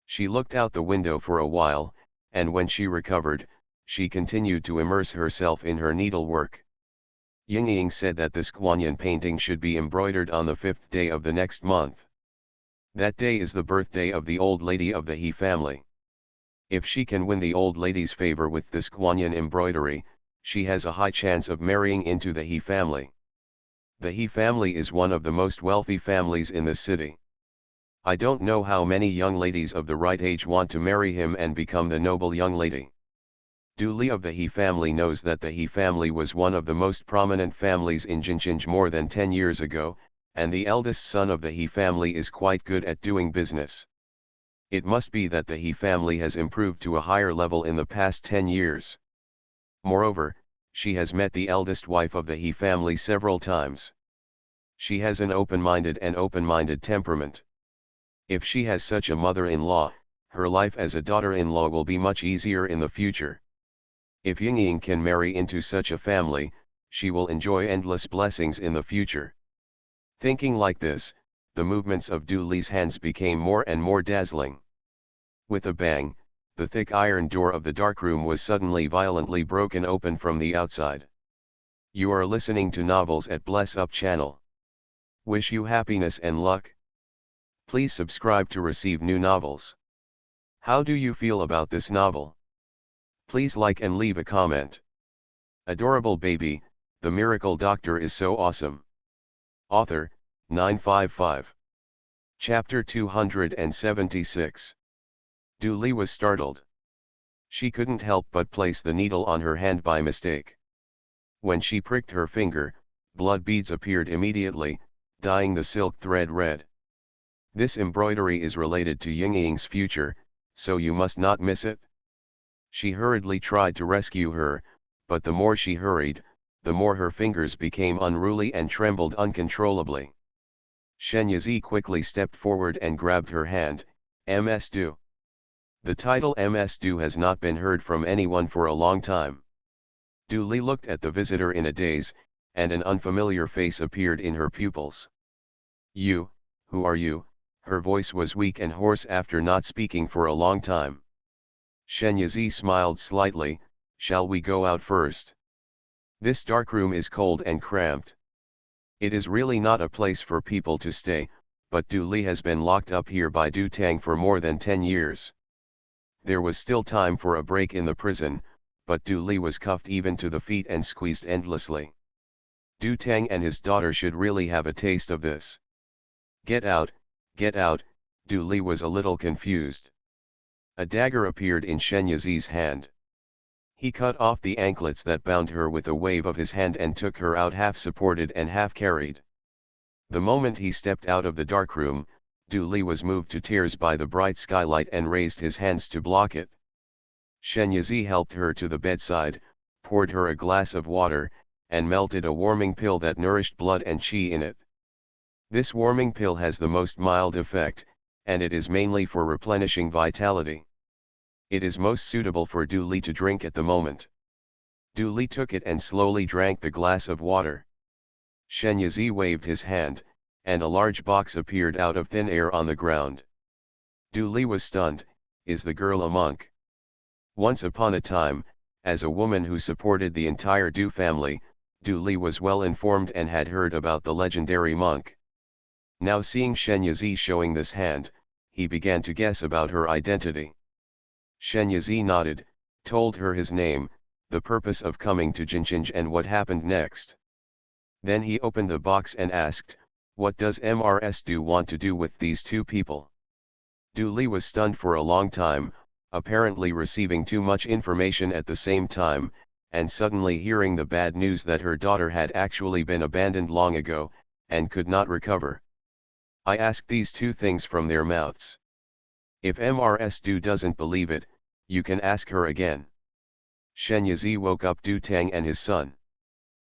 She looked out the window for a while, and when she recovered, she continued to immerse herself in her needlework. Yingying said that this Guanyin painting should be embroidered on the 5th day of the next month. That day is the birthday of the old lady of the He family. If she can win the old lady's favor with this Guanyin embroidery, she has a high chance of marrying into the He family. The He family is one of the most wealthy families in the city. I don't know how many young ladies of the right age want to marry him and become the noble young lady. Du Li of the He family knows that the He family was one of the most prominent families in Jinjinj more than 10 years ago, and the eldest son of the He family is quite good at doing business. It must be that the He family has improved to a higher level in the past 10 years. Moreover, she has met the eldest wife of the He family several times. She has an open-minded temperament. If she has such a mother-in-law, her life as a daughter-in-law will be much easier in the future. If Yingying can marry into such a family, she will enjoy endless blessings in the future. Thinking like this, the movements of Du Li's hands became more and more dazzling. With a bang, the thick iron door of the darkroom was suddenly violently broken open from the outside. You are listening to Novels at Bless Up channel. Wish you happiness and luck. Please subscribe to receive new novels. How do you feel about this novel? Please like and leave a comment. Adorable baby, the miracle doctor is so awesome. Author, 955. Chapter 276. Du Li was startled. She couldn't help but place the needle on her hand by mistake. When she pricked her finger, blood beads appeared immediately, dyeing the silk thread red. This embroidery is related to Yingying's future, so you must not miss it. She hurriedly tried to rescue her, but the more she hurried, the more her fingers became unruly and trembled uncontrollably. Shen Yizi quickly stepped forward and grabbed her hand. Ms. Du. The title Ms. Du has not been heard from anyone for a long time. Du Li looked at the visitor in a daze, and an unfamiliar face appeared in her pupils. You, who are you? Her voice was weak and hoarse after not speaking for a long time. Shen Yizi smiled slightly. Shall we go out first? This darkroom is cold and cramped. It is really not a place for people to stay, but Du Li has been locked up here by Du Tang for more than 10 years. There was still time for a break in the prison, but Du Li was cuffed even to the feet and squeezed endlessly. Du Tang and his daughter should really have a taste of this. Get out, Du Li was a little confused. A dagger appeared in Shen Yizi's hand. He cut off the anklets that bound her with a wave of his hand and took her out half supported and half carried. The moment he stepped out of the darkroom, Du Li was moved to tears by the bright skylight and raised his hands to block it. Shen Yizi helped her to the bedside, poured her a glass of water, and melted a warming pill that nourished blood and qi in it. This warming pill has the most mild effect, and it is mainly for replenishing vitality. It is most suitable for Du Li to drink at the moment. Du Li took it and slowly drank the glass of water. Shen Yizi waved his hand, and a large box appeared out of thin air on the ground. Du Li was stunned. Is the girl a monk? Once upon a time, as a woman who supported the entire Du family, Du Li was well informed and had heard about the legendary monk. Now seeing Shen Yizi showing this hand, he began to guess about her identity. Shen Yizi nodded, told her his name, the purpose of coming to Jinjinj and what happened next. Then he opened the box and asked, what does Mrs. Du want to do with these two people? Du Li was stunned for a long time, apparently receiving too much information at the same time, and suddenly hearing the bad news that her daughter had actually been abandoned long ago, and could not recover. I asked these two things from their mouths. If Mrs. Du doesn't believe it, you can ask her again. Shen Yizi woke up Du Tang and his son.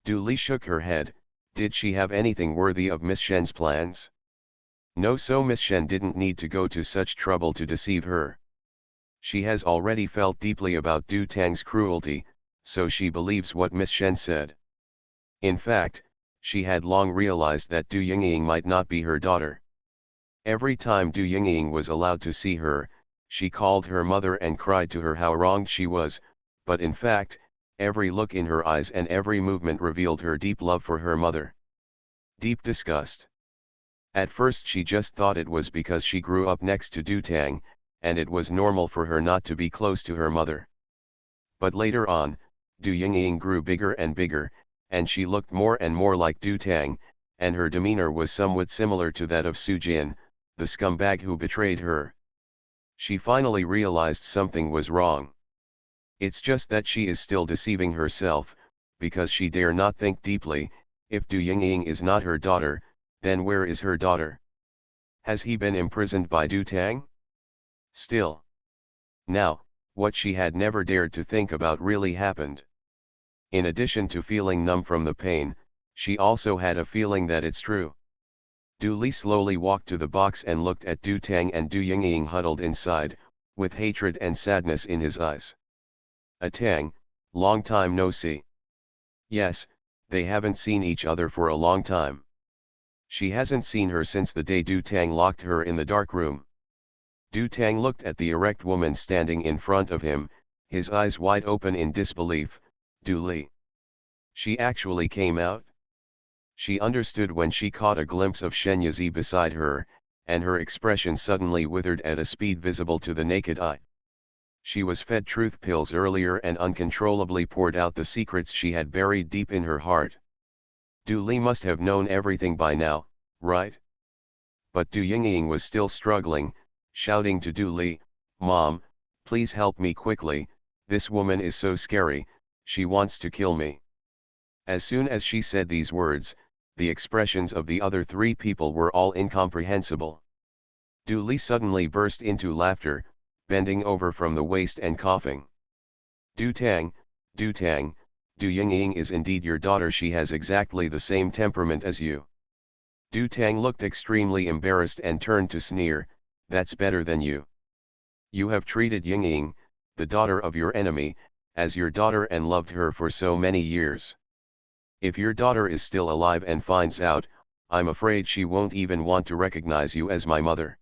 Du Li shook her head. Did she have anything worthy of Miss Shen's plans? No, so Miss Shen didn't need to go to such trouble to deceive her. She has already felt deeply about Du Tang's cruelty, so she believes what Miss Shen said. In fact, she had long realized that Du Yingying might not be her daughter. Every time Du Yingying was allowed to see her, she called her mother and cried to her how wronged she was, but in fact, every look in her eyes and every movement revealed her deep love for her mother. Deep disgust. At first she just thought it was because she grew up next to Du Tang, and it was normal for her not to be close to her mother. But later on, Du Yingying grew bigger and bigger, and she looked more and more like Du Tang, and her demeanor was somewhat similar to that of Su Jin, the scumbag who betrayed her. She finally realized something was wrong. It's just that she is still deceiving herself, because she dare not think deeply. If Du Yingying is not her daughter, then where is her daughter? Has he been imprisoned by Du Tang? Still. Now, what she had never dared to think about really happened. In addition to feeling numb from the pain, she also had a feeling that it's true. Du Li slowly walked to the box and looked at Du Tang and Du Yingying huddled inside, with hatred and sadness in his eyes. A Tang, long time no see. Yes, they haven't seen each other for a long time. She hasn't seen her since the day Du Tang locked her in the dark room. Du Tang looked at the erect woman standing in front of him, his eyes wide open in disbelief. Du Li. She actually came out? She understood when she caught a glimpse of Shen Yizi beside her, and her expression suddenly withered at a speed visible to the naked eye. She was fed truth pills earlier and uncontrollably poured out the secrets she had buried deep in her heart. Du Li must have known everything by now, right? But Du Yingying was still struggling, shouting to Du Li, "Mom, please help me quickly, this woman is so scary, she wants to kill me." As soon as she said these words, the expressions of the other three people were all incomprehensible. Du Li suddenly burst into laughter, bending over from the waist and coughing. Du Tang, Du Yingying is indeed your daughter. She has exactly the same temperament as you. Du Tang looked extremely embarrassed and turned to sneer, "That's better than you. You have treated Yingying, the daughter of your enemy, as your daughter and loved her for so many years. If your daughter is still alive and finds out, I'm afraid she won't even want to recognize you as my mother."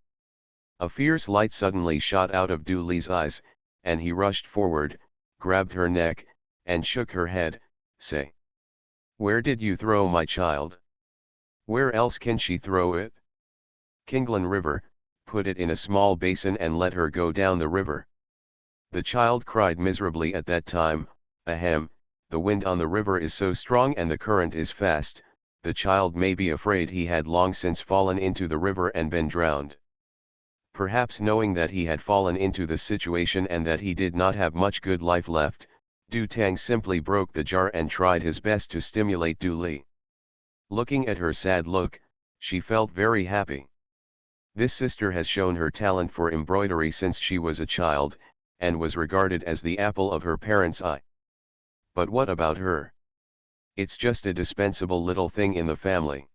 A fierce light suddenly shot out of Du Li's eyes, and he rushed forward, grabbed her neck, and shook her head, say. Where did you throw my child? Where else can she throw it? Kinglan River, put it in a small basin and let her go down the river. The child cried miserably at that time. Ahem, the wind on the river is so strong and the current is fast, the child may be afraid he had long since fallen into the river and been drowned. Perhaps knowing that he had fallen into the situation and that he did not have much good life left, Du Tang simply broke the jar and tried his best to stimulate Du Li. Looking at her sad look, she felt very happy. This sister has shown her talent for embroidery since she was a child, and was regarded as the apple of her parents' eye. But what about her? It's just a dispensable little thing in the family.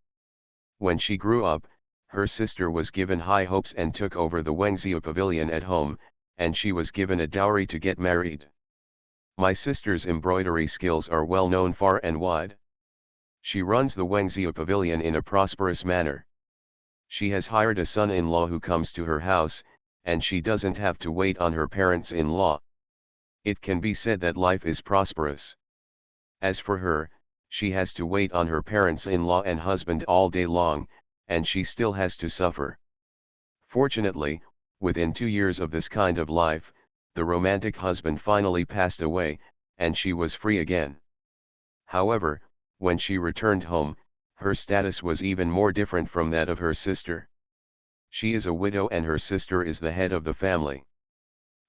When she grew up, her sister was given high hopes and took over the Wengzhou pavilion at home, and she was given a dowry to get married. My sister's embroidery skills are well known far and wide. She runs the Wengzhou pavilion in a prosperous manner. She has hired a son-in-law who comes to her house, and she doesn't have to wait on her parents-in-law. It can be said that life is prosperous. As for her, she has to wait on her parents-in-law and husband all day long, and she still has to suffer. Fortunately, within 2 years of this kind of life, the romantic husband finally passed away, and she was free again. However, when she returned home, her status was even more different from that of her sister. She is a widow and her sister is the head of the family.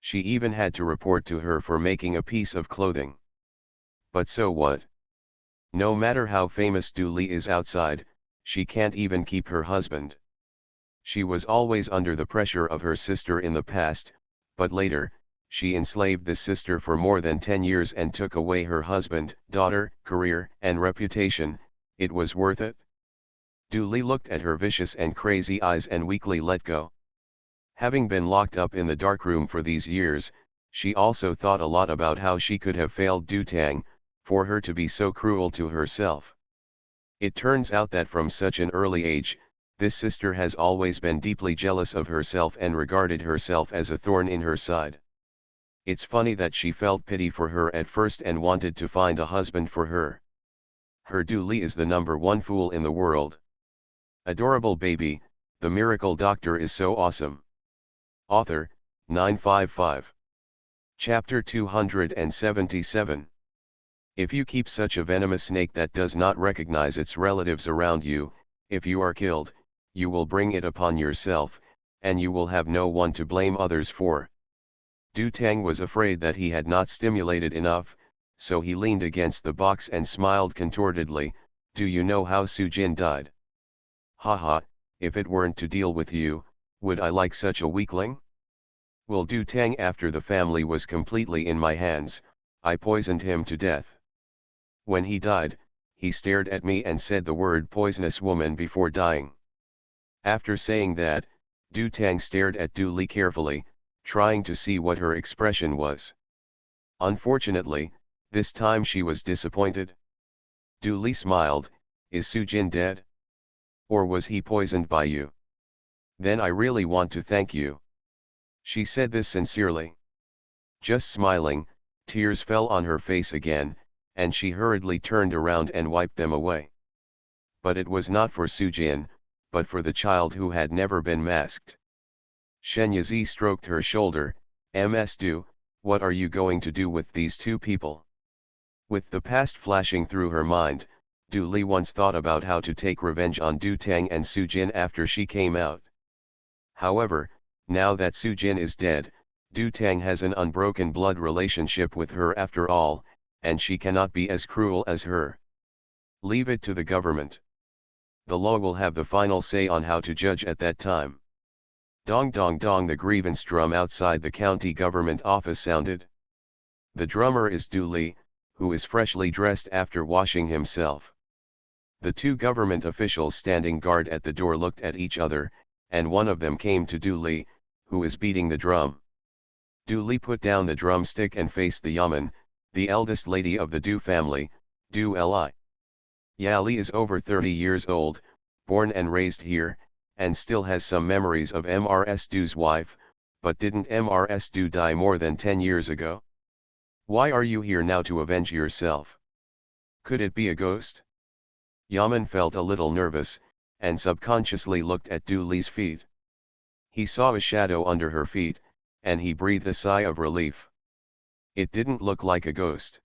She even had to report to her for making a piece of clothing. But so what? No matter how famous Du Li is outside, she can't even keep her husband. She was always under the pressure of her sister in the past, but later, she enslaved this sister for more than 10 years and took away her husband, daughter, career, and reputation. It was worth it? Du Li looked at her vicious and crazy eyes and weakly let go. Having been locked up in the darkroom for these years, she also thought a lot about how she could have failed Du Tang, for her to be so cruel to herself. It turns out that from such an early age, this sister has always been deeply jealous of herself and regarded herself as a thorn in her side. It's funny that she felt pity for her at first and wanted to find a husband for her. Her Du Li is the #1 fool in the world. Adorable baby, the miracle doctor is so awesome. Author, 955. Chapter 277. If you keep such a venomous snake that does not recognize its relatives around you, if you are killed, you will bring it upon yourself, and you will have no one to blame others for. Du Tang was afraid that he had not stimulated enough, so he leaned against the box and smiled contortedly. Do you know how Su Jin died? Haha, if it weren't to deal with you, would I like such a weakling? Well, Du Tang, after the family was completely in my hands, I poisoned him to death. When he died, he stared at me and said the word poisonous woman before dying. After saying that, Du Tang stared at Du Li carefully, trying to see what her expression was. Unfortunately, this time she was disappointed. Du Li smiled. Is Su Jin dead? Or was he poisoned by you? Then I really want to thank you. She said this sincerely. Just smiling, tears fell on her face again, and she hurriedly turned around and wiped them away. But it was not for Su Jin, but for the child who had never been masked. Shen Yazi stroked her shoulder. Ms. Du, what are you going to do with these two people? With the past flashing through her mind, Du Li once thought about how to take revenge on Du Tang and Su Jin after she came out. However, now that Su Jin is dead, Du Tang has an unbroken blood relationship with her after all, and she cannot be as cruel as her. Leave it to the government. The law will have the final say on how to judge at that time. Dong dong dong, the grievance drum outside the county government office sounded. The drummer is Du Li, who is freshly dressed after washing himself. The two government officials standing guard at the door looked at each other, and one of them came to Du Li, who is beating the drum. Du Li put down the drumstick and faced the Yaman, the eldest lady of the Du family, Du Li. Li is over 30 years old, born and raised here, and still has some memories of Mrs. Du's wife, but didn't Mrs. Du die more than 10 years ago? Why are you here now to avenge yourself? Could it be a ghost? Yaman felt a little nervous, and subconsciously looked at Du Li's feet. He saw a shadow under her feet, and he breathed a sigh of relief. It didn't look like a ghost.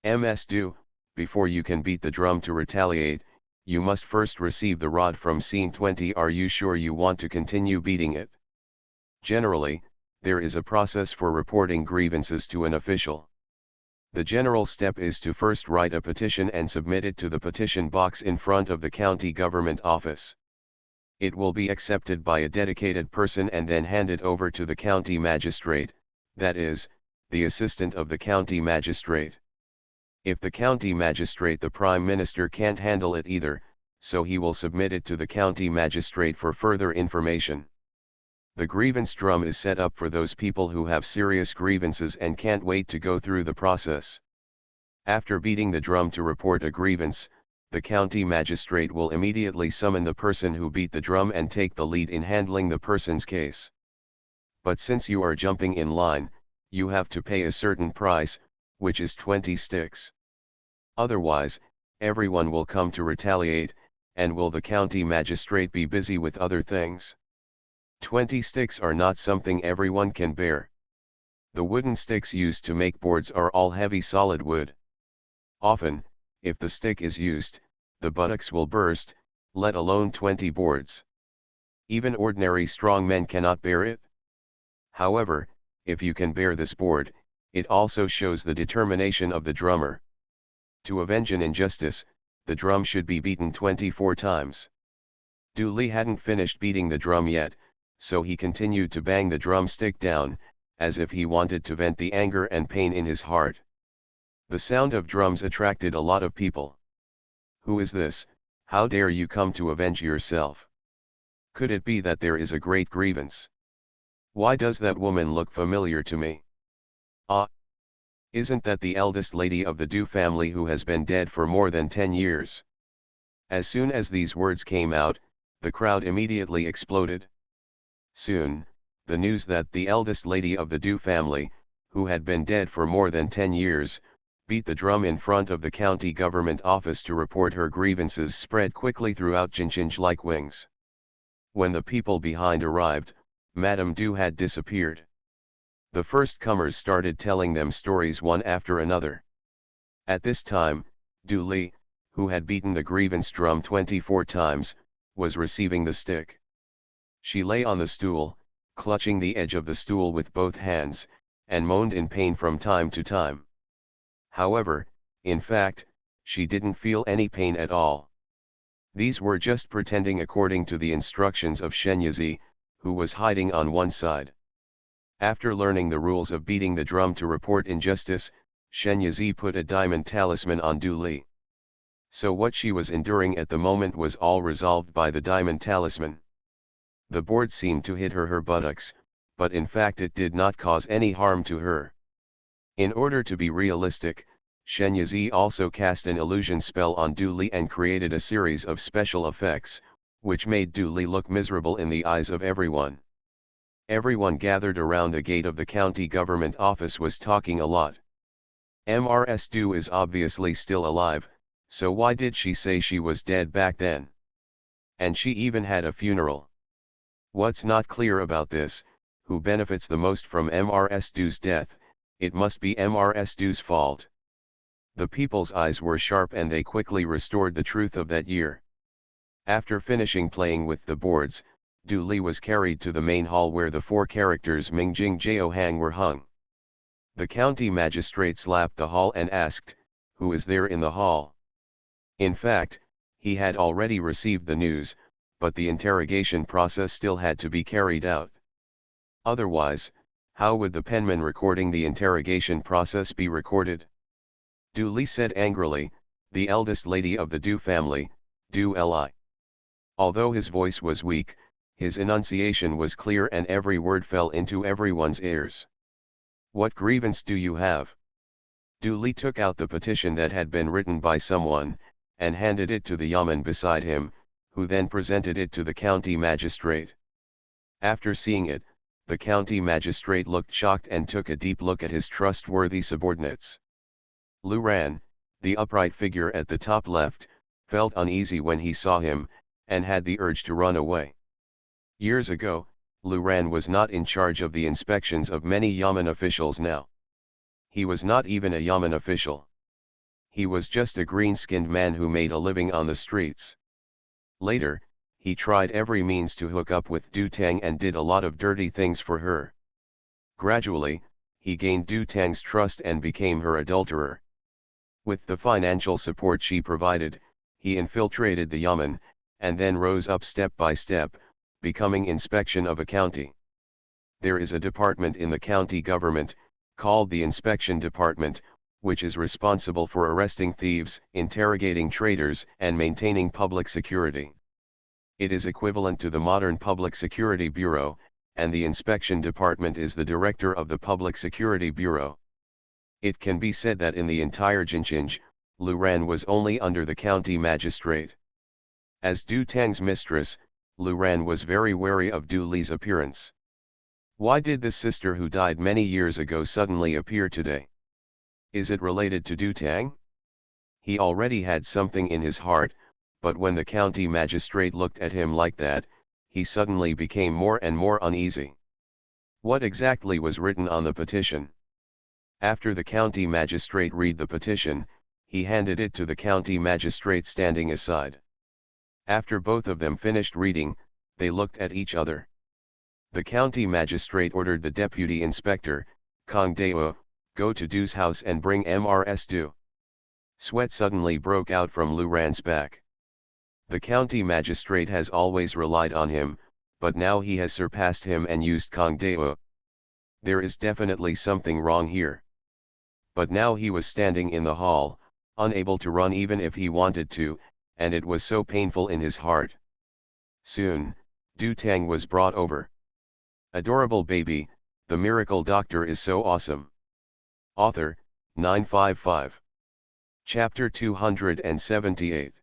Ms. Du, before you can beat the drum to retaliate, you must first receive the rod from scene 20. Are you sure you want to continue beating it? Generally, there is a process for reporting grievances to an official. The general step is to first write a petition and submit it to the petition box in front of the county government office. It will be accepted by a dedicated person and then handed over to the county magistrate, that is, the assistant of the county magistrate. If the county magistrate, the prime minister, can't handle it either, so he will submit it to the county magistrate for further information. The grievance drum is set up for those people who have serious grievances and can't wait to go through the process. After beating the drum to report a grievance, the county magistrate will immediately summon the person who beat the drum and take the lead in handling the person's case. But since you are jumping in line, you have to pay a certain price, which is 20 sticks. Otherwise, everyone will come to retaliate, and will the county magistrate be busy with other things? 20 sticks are not something everyone can bear. The wooden sticks used to make boards are all heavy solid wood. Often, if the stick is used, the buttocks will burst, let alone 20 boards. Even ordinary strong men cannot bear it. However, if you can bear this board, it also shows the determination of the drummer. To avenge an injustice, the drum should be beaten 24 times. Du Li hadn't finished beating the drum yet, so he continued to bang the drumstick down, as if he wanted to vent the anger and pain in his heart. The sound of drums attracted a lot of people. Who is this? How dare you come to avenge yourself? Could it be that there is a great grievance? Why does that woman look familiar to me? Ah! Isn't that the eldest lady of the Du family who has been dead for more than 10 years? As soon as these words came out, the crowd immediately exploded. Soon, the news that the eldest lady of the Du family, who had been dead for more than 10 years, beat the drum in front of the county government office to report her grievances spread quickly throughout Jinjinj like wings. When the people behind arrived, Madame Du had disappeared. The first comers started telling them stories one after another. At this time, Du Li, who had beaten the grievance drum 24 times, was receiving the stick. She lay on the stool, clutching the edge of the stool with both hands, and moaned in pain from time to time. However, in fact, she didn't feel any pain at all. These were just pretending according to the instructions of Shen Yizi, who was hiding on one side. After learning the rules of beating the drum to report injustice, Shen Yizi put a diamond talisman on Du Li. So what she was enduring at the moment was all resolved by the diamond talisman. The board seemed to hit her buttocks, but in fact it did not cause any harm to her. In order to be realistic, Shen Yizi also cast an illusion spell on Du Li and created a series of special effects, which made Du Li look miserable in the eyes of everyone. Everyone gathered around the gate of the county government office was talking a lot. Mrs. Du is obviously still alive, so why did she say she was dead back then? And she even had a funeral. What's not clear about this? Who benefits the most from Mrs. Du's death? It must be Mrs. Du's fault. The people's eyes were sharp and they quickly restored the truth of that year. After finishing playing with the boards, Du Li was carried to the main hall where the 4 characters Ming Jing Jiao Hang were hung. The county magistrate slapped the hall and asked, "Who is there in the hall?" In fact, he had already received the news, but the interrogation process still had to be carried out. Otherwise, how would the penman recording the interrogation process be recorded? Du Li said angrily, "The eldest lady of the Du family, Du Li." Although his voice was weak, his enunciation was clear and every word fell into everyone's ears. "What grievance do you have?" Du Li took out the petition that had been written by someone, and handed it to the yeoman beside him, who then presented it to the county magistrate. After seeing it, The county magistrate looked shocked and took a deep look at his trustworthy subordinates. Lu Ran, the upright figure at the top left, felt uneasy when he saw him, and had the urge to run away. Years ago, Lu Ran was not in charge of the inspections of many Yamen officials now. He was not even a Yamen official. He was just a green-skinned man who made a living on the streets. Later, he tried every means to hook up with Du Tang and did a lot of dirty things for her. Gradually, he gained Du Tang's trust and became her adulterer. With the financial support she provided, he infiltrated the Yamen, and then rose up step by step, becoming inspection of a county. There is a department in the county government, called the Inspection Department, which is responsible for arresting thieves, interrogating traitors, and maintaining public security. It is equivalent to the modern Public Security Bureau, and the Inspection Department is the director of the Public Security Bureau. It can be said that in the entire Jincheng, Lu Ran was only under the county magistrate. As Du Tang's mistress, Lu Ran was very wary of Du Li's appearance. Why did this sister who died many years ago suddenly appear today? Is it related to Du Tang? He already had something in his heart, but when the county magistrate looked at him like that, he suddenly became more and more uneasy. What exactly was written on the petition? After the county magistrate read the petition, he handed it to the county magistrate standing aside. After both of them finished reading, they looked at each other. The county magistrate ordered the deputy inspector, Kang Deo, go to Du's house and bring Mrs. Du. Sweat suddenly broke out from Lu Ran's back. The county magistrate has always relied on him, but now he has surpassed him and used Kang Deo. There is definitely something wrong here. But now he was standing in the hall, unable to run even if he wanted to, and it was so painful in his heart. Soon, Du Tang was brought over. Adorable baby, the miracle doctor is so awesome. Author, 955. Chapter 278.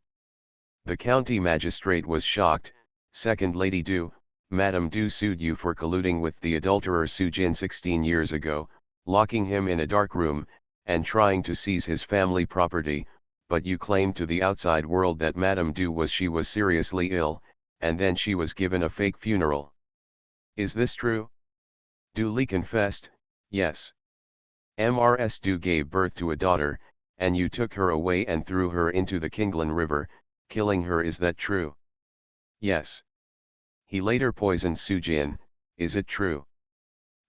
The county magistrate was shocked. Second Lady Du, Madame Du sued you for colluding with the adulterer Su Jin 16 years ago, locking him in a dark room, and trying to seize his family property, but you claimed to the outside world that Madame Du was seriously ill, and then she was given a fake funeral. Is this true? Du Li confessed, yes. Mrs. Du gave birth to a daughter, and you took her away and threw her into the Qinglan River, killing her. Is that true? Yes. He later poisoned Su Jin, is it true?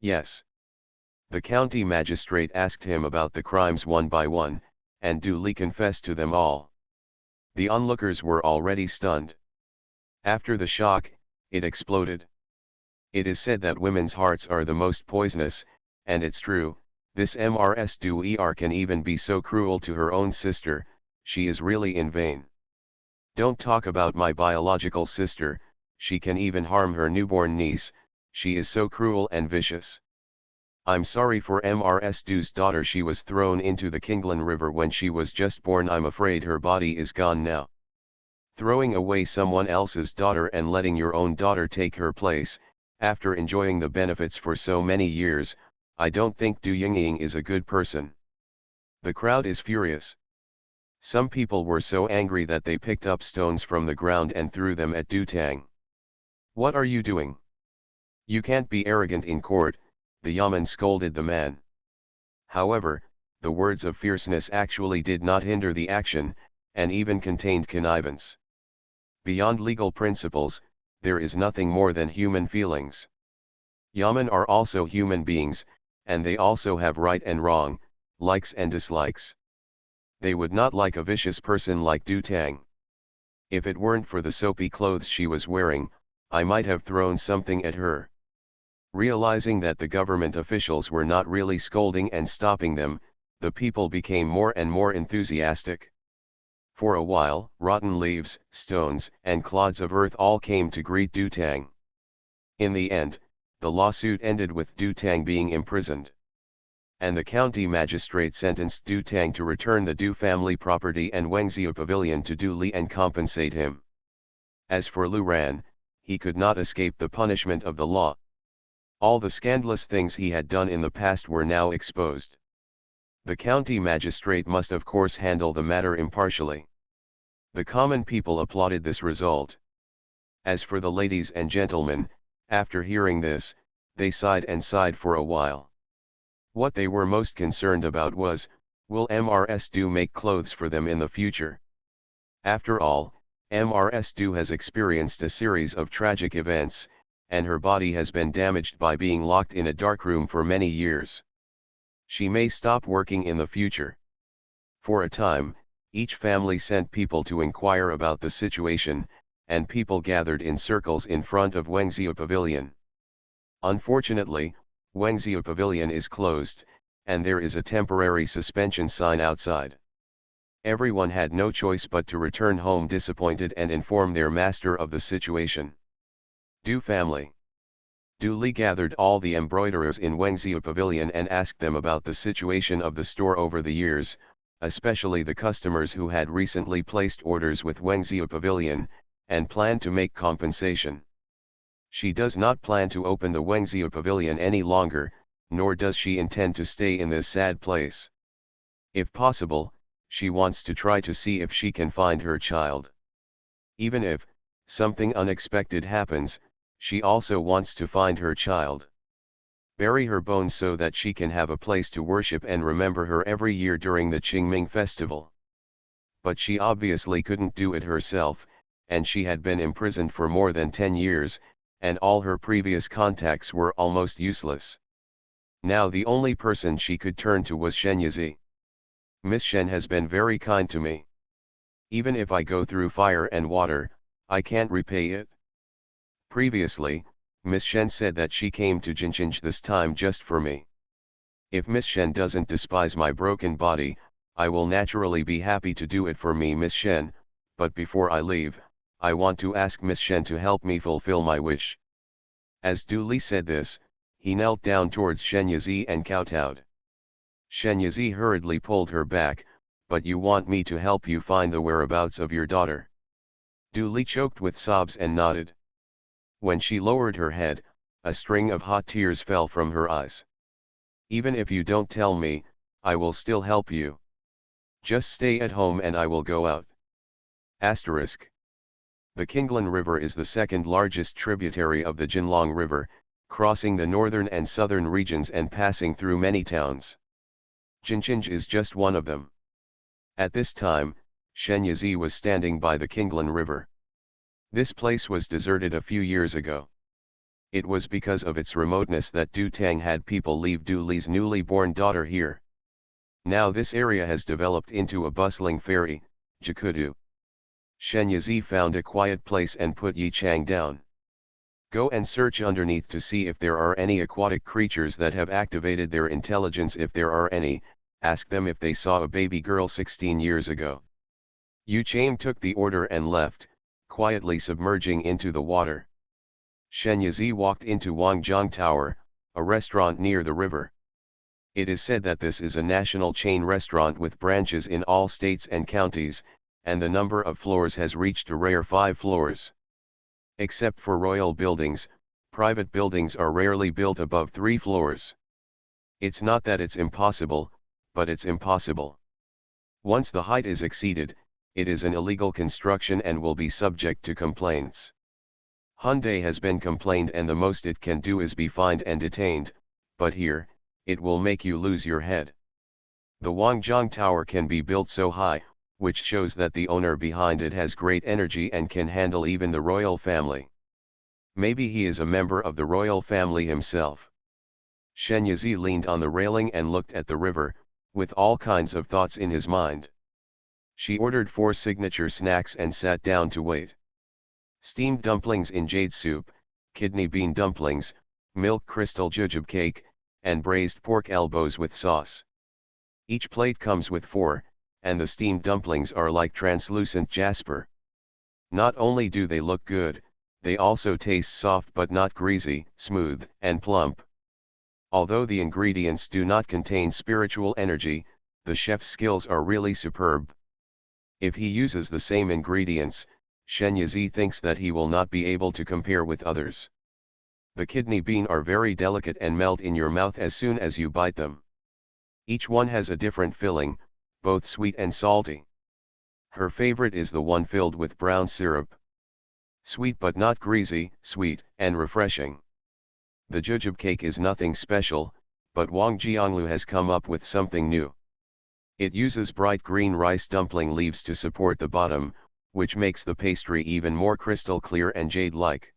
Yes. The county magistrate asked him about the crimes one by one, and Du Li confessed to them all. The onlookers were already stunned. After the shock, it exploded. It is said that women's hearts are the most poisonous, and it's true. This Mrs. Du can even be so cruel to her own sister, she is really in vain. Don't talk about my biological sister, she can even harm her newborn niece, she is so cruel and vicious. I'm sorry for Mrs. Du's daughter, she was thrown into the Qinglan River when she was just born. I'm afraid her body is gone now. Throwing away someone else's daughter and letting your own daughter take her place, after enjoying the benefits for so many years, I don't think Du Yingying is a good person. The crowd is furious. Some people were so angry that they picked up stones from the ground and threw them at Du Tang. What are you doing? You can't be arrogant in court, the Yamen scolded the man. However, the words of fierceness actually did not hinder the action, and even contained connivance. Beyond legal principles, there is nothing more than human feelings. Yamen are also human beings, and they also have right and wrong, likes and dislikes. They would not like a vicious person like Du Tang. If it weren't for the soapy clothes she was wearing, I might have thrown something at her. Realizing that the government officials were not really scolding and stopping them, the people became more and more enthusiastic. For a while, rotten leaves, stones, and clods of earth all came to greet Du Tang. In the end, the lawsuit ended with Du Tang being imprisoned. And the county magistrate sentenced Du Tang to return the Du family property and Wengziu pavilion to Du Li and compensate him. As for Lu Ran, he could not escape the punishment of the law. All the scandalous things he had done in the past were now exposed. The county magistrate must of course handle the matter impartially. The common people applauded this result. As for the ladies and gentlemen, after hearing this, they sighed and sighed for a while. What they were most concerned about was, will Mrs. Do make clothes for them in the future? After all, Mrs. Do has experienced a series of tragic events, and her body has been damaged by being locked in a dark room for many years. She may stop working in the future. For a time, each family sent people to inquire about the situation, and people gathered in circles in front of Wengzhou Pavilion. Unfortunately, Wengzhou Pavilion is closed, and there is a temporary suspension sign outside. Everyone had no choice but to return home disappointed and inform their master of the situation. Du family duly gathered all the embroiderers in Wengzhou Pavilion and asked them about the situation of the store over the years, especially the customers who had recently placed orders with Wengzhou Pavilion, and planned to make compensation. She does not plan to open the Wengzhou Pavilion any longer, nor does she intend to stay in this sad place. If possible, she wants to try to see if she can find her child. Even if something unexpected happens, she also wants to find her child. Bury her bones so that she can have a place to worship and remember her every year during the Qingming festival. But she obviously couldn't do it herself, and she had been imprisoned for more than 10 years, and all her previous contacts were almost useless. Now the only person she could turn to was Shen Yizi. Miss Shen has been very kind to me. Even if I go through fire and water, I can't repay it. Previously, Miss Shen said that she came to Jinqing this time just for me. If Miss Shen doesn't despise my broken body, I will naturally be happy to do it for me, Miss Shen, but before I leave, I want to ask Miss Shen to help me fulfill my wish. As Du Li said this, he knelt down towards Shen Yizi and kowtowed. Shen Yizi hurriedly pulled her back, but you want me to help you find the whereabouts of your daughter? Du Li choked with sobs and nodded. When she lowered her head, a string of hot tears fell from her eyes. Even if you don't tell me, I will still help you. Just stay at home and I will go out. Asterisk. The Qinglan River is the second largest tributary of the Jinlong River, crossing the northern and southern regions and passing through many towns. Jinqing is just one of them. At this time, Shen Yizi was standing by the Qinglan River. This place was deserted a few years ago. It was because of its remoteness that Du Tang had people leave Du Li's newly born daughter here. Now this area has developed into a bustling ferry, Jakudu. Shen Yizi found a quiet place and put Yi Chang down. Go and search underneath to see if there are any aquatic creatures that have activated their intelligence. If there are any, ask them if they saw a baby girl 16 years ago. Yu Chang took the order and left, quietly submerging into the water. Shen Yizi walked into Wangjiang Tower, a restaurant near the river. It is said that this is a national chain restaurant with branches in all states and counties, and the number of floors has reached a rare 5 floors. Except for royal buildings, private buildings are rarely built above 3 floors. It's not that it's impossible, but it's impossible. Once the height is exceeded, it is an illegal construction and will be subject to complaints. Hyundai has been complained and the most it can do is be fined and detained, but here, it will make you lose your head. The Wangjiang Tower can be built so high, which shows that the owner behind it has great energy and can handle even the royal family. Maybe he is a member of the royal family himself. Shen Yizi leaned on the railing and looked at the river, with all kinds of thoughts in his mind. She ordered 4 signature snacks and sat down to wait. Steamed dumplings in jade soup, kidney bean dumplings, milk crystal jujube cake, and braised pork elbows with sauce. Each plate comes with 4, and the steamed dumplings are like translucent jasper. Not only do they look good, they also taste soft but not greasy, smooth, and plump. Although the ingredients do not contain spiritual energy, the chef's skills are really superb. If he uses the same ingredients, Shen Yizi thinks that he will not be able to compare with others. The kidney bean are very delicate and melt in your mouth as soon as you bite them. Each one has a different filling, both sweet and salty. Her favorite is the one filled with brown syrup. Sweet but not greasy, sweet and refreshing. The jujube cake is nothing special, but Wang Jianglu has come up with something new. It uses bright green rice dumpling leaves to support the bottom, which makes the pastry even more crystal clear and jade-like.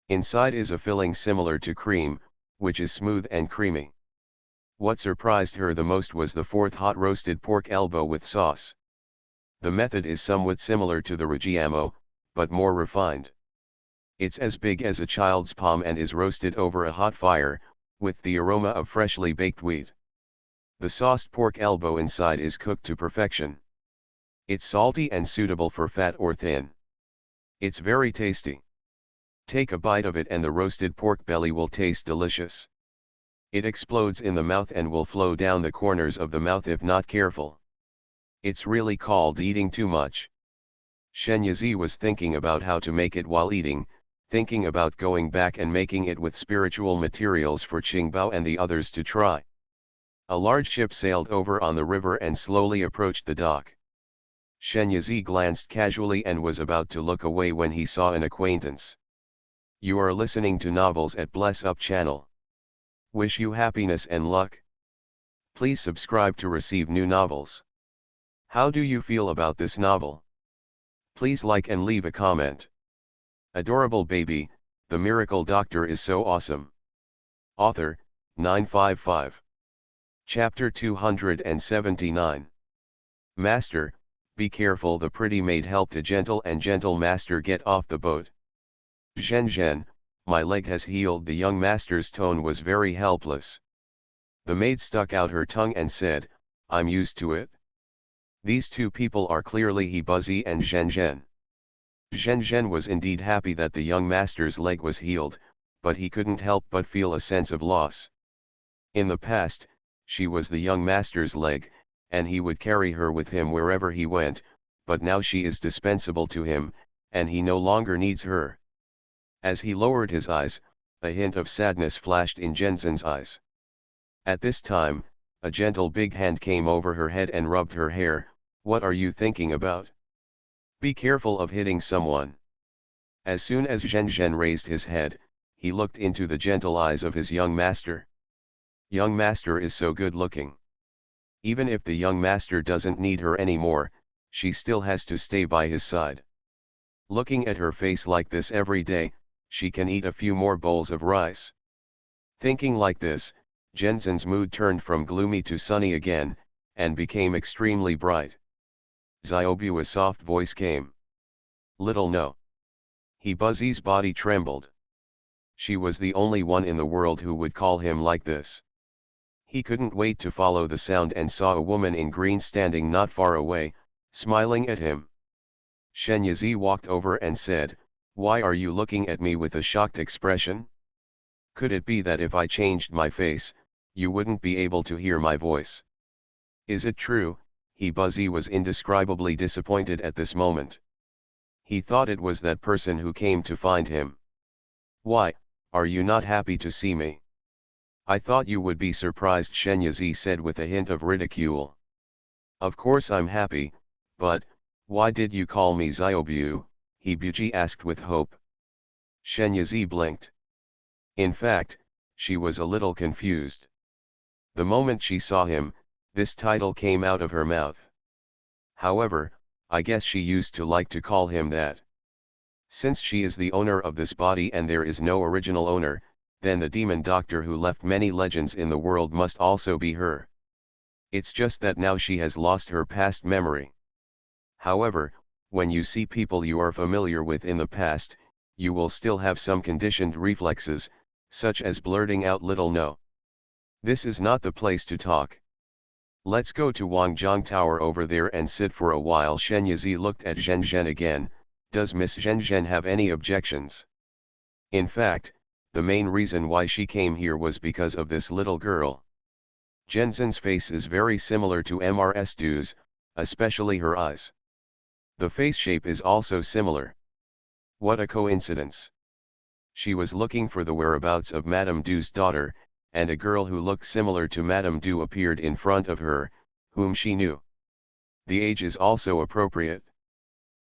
Inside is a filling similar to cream, which is smooth and creamy. What surprised her the most was the fourth hot roasted pork elbow with sauce. The method is somewhat similar to the rajiamo, but more refined. It's as big as a child's palm and is roasted over a hot fire, with the aroma of freshly baked wheat. The sauced pork elbow inside is cooked to perfection. It's salty and suitable for fat or thin. It's very tasty. Take a bite of it and the roasted pork belly will taste delicious. It explodes in the mouth and will flow down the corners of the mouth if not careful. It's really called eating too much. Shen Yizi was thinking about how to make it while eating, thinking about going back and making it with spiritual materials for Qingbao and the others to try. A large ship sailed over on the river and slowly approached the dock. Shen Yizi glanced casually and was about to look away when he saw an acquaintance. You are listening to Novels at Bless Up channel. Wish you happiness and luck. Please subscribe to receive new novels. How do you feel about this novel? Please like and leave a comment. Adorable baby, the miracle doctor is so awesome. Author, 955. Chapter 279. Master, be careful, the pretty maid helped a gentle master get off the boat. Zhen, my leg has healed. The young master's tone was very helpless. The maid stuck out her tongue and said, I'm used to it. These two people are clearly He Buzzy and Zhen. Zhen was indeed happy that the young master's leg was healed, but he couldn't help but feel a sense of loss. In the past, she was the young master's leg, and he would carry her with him wherever he went, but now she is dispensable to him, and he no longer needs her. As he lowered his eyes, a hint of sadness flashed in Zhen's eyes. At this time, a gentle big hand came over her head and rubbed her hair. What are you thinking about? Be careful of hitting someone. As soon as Zhen raised his head, he looked into the gentle eyes of his young master. Young master is so good looking. Even if the young master doesn't need her anymore, she still has to stay by his side. Looking at her face like this every day, she can eat a few more bowls of rice. Thinking like this, Zhen's mood turned from gloomy to sunny again, and became extremely bright. Xiaobu's soft voice came. Little no. He Buzzy's body trembled. She was the only one in the world who would call him like this. He couldn't wait to follow the sound and saw a woman in green standing not far away, smiling at him. Shen Yizi walked over and said, Why are you looking at me with a shocked expression? Could it be that if I changed my face, you wouldn't be able to hear my voice? Is it true? He Buzzy was indescribably disappointed at this moment. He thought it was that person who came to find him. Why, are you not happy to see me? I thought you would be surprised, Shen Yizi said with a hint of ridicule. Of course I'm happy, but, why did you call me Xiaobu? He Buji asked with hope. Shen Yizi blinked. In fact, she was a little confused. The moment she saw him, this title came out of her mouth. However, I guess she used to like to call him that. Since she is the owner of this body and there is no original owner, then the demon doctor who left many legends in the world must also be her. It's just that now she has lost her past memory. However, when you see people you are familiar with in the past, you will still have some conditioned reflexes, such as blurting out little no. This is not the place to talk. Let's go to Wangjiang Tower over there and sit for a while. Shen Yizi looked at Zhen again. Does Miss Zhen have any objections? In fact, the main reason why she came here was because of this little girl. Zhen's face is very similar to Mrs. Du's, especially her eyes. The face shape is also similar. What a coincidence. She was looking for the whereabouts of Madame Du's daughter, and a girl who looked similar to Madame Du appeared in front of her, whom she knew. The age is also appropriate.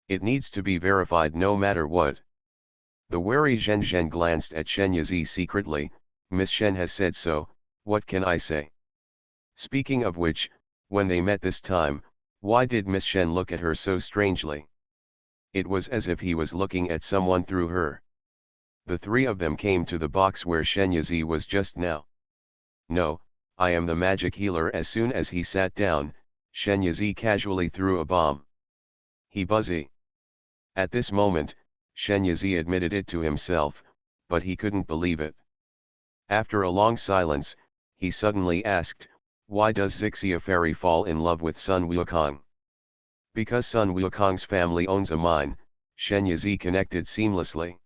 It needs to be verified no matter what. The wary Zhen Zhen glanced at Shen Yizi secretly. Miss Shen has said so, what can I say? Speaking of which, when they met this time, why did Miss Shen look at her so strangely? It was as if he was looking at someone through her. The three of them came to the box where Shen Yizi was just now. No, I am the magic healer. As soon as he sat down, Shen Yizi casually threw a bomb. He buzzy. At this moment, Shen Yizi admitted it to himself, but he couldn't believe it. After a long silence, he suddenly asked, why does Zixia Fairy fall in love with Sun Wukong? Because Sun Wukong's family owns a mine, Shen Yizi connected seamlessly.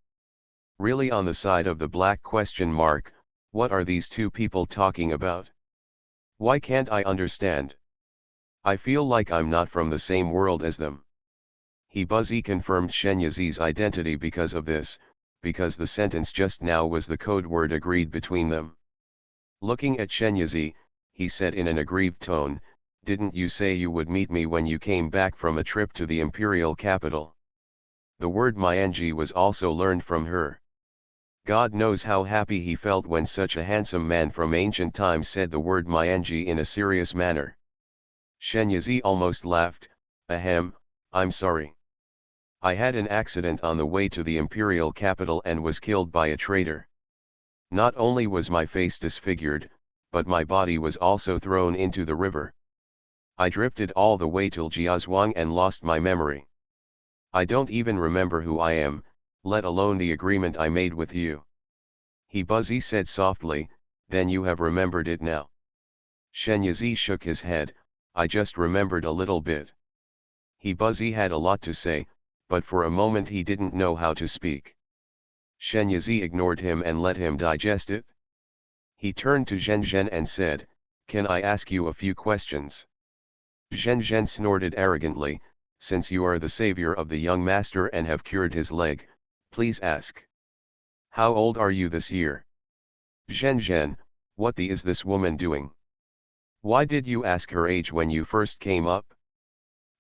Really, on the side of the black question mark, what are these two people talking about? Why can't I understand? I feel like I'm not from the same world as them. He buzzy confirmed Shen Yizi's identity because of this, because the sentence just now was the code word agreed between them. Looking at Shen Yizi, he said in an aggrieved tone, didn't you say you would meet me when you came back from a trip to the imperial capital? The word Mianji was also learned from her. God knows how happy he felt when such a handsome man from ancient times said the word Mianji in a serious manner. Shen Yizi almost laughed, ahem, I'm sorry. I had an accident on the way to the imperial capital and was killed by a traitor. Not only was my face disfigured, but my body was also thrown into the river. I drifted all the way till Jiazhuang and lost my memory. I don't even remember who I am, let alone the agreement I made with you. He buzzy said softly, then you have remembered it now. Shen Yizi shook his head, I just remembered a little bit. He buzzy had a lot to say, but for a moment he didn't know how to speak. Shen Yizi ignored him and let him digest it. He turned to Zhen Zhen and said, can I ask you a few questions? Zhen Zhen snorted arrogantly, since you are the savior of the young master and have cured his leg, please ask. How old are you this year? Zhen Zhen, what the is this woman doing? Why did you ask her age when you first came up?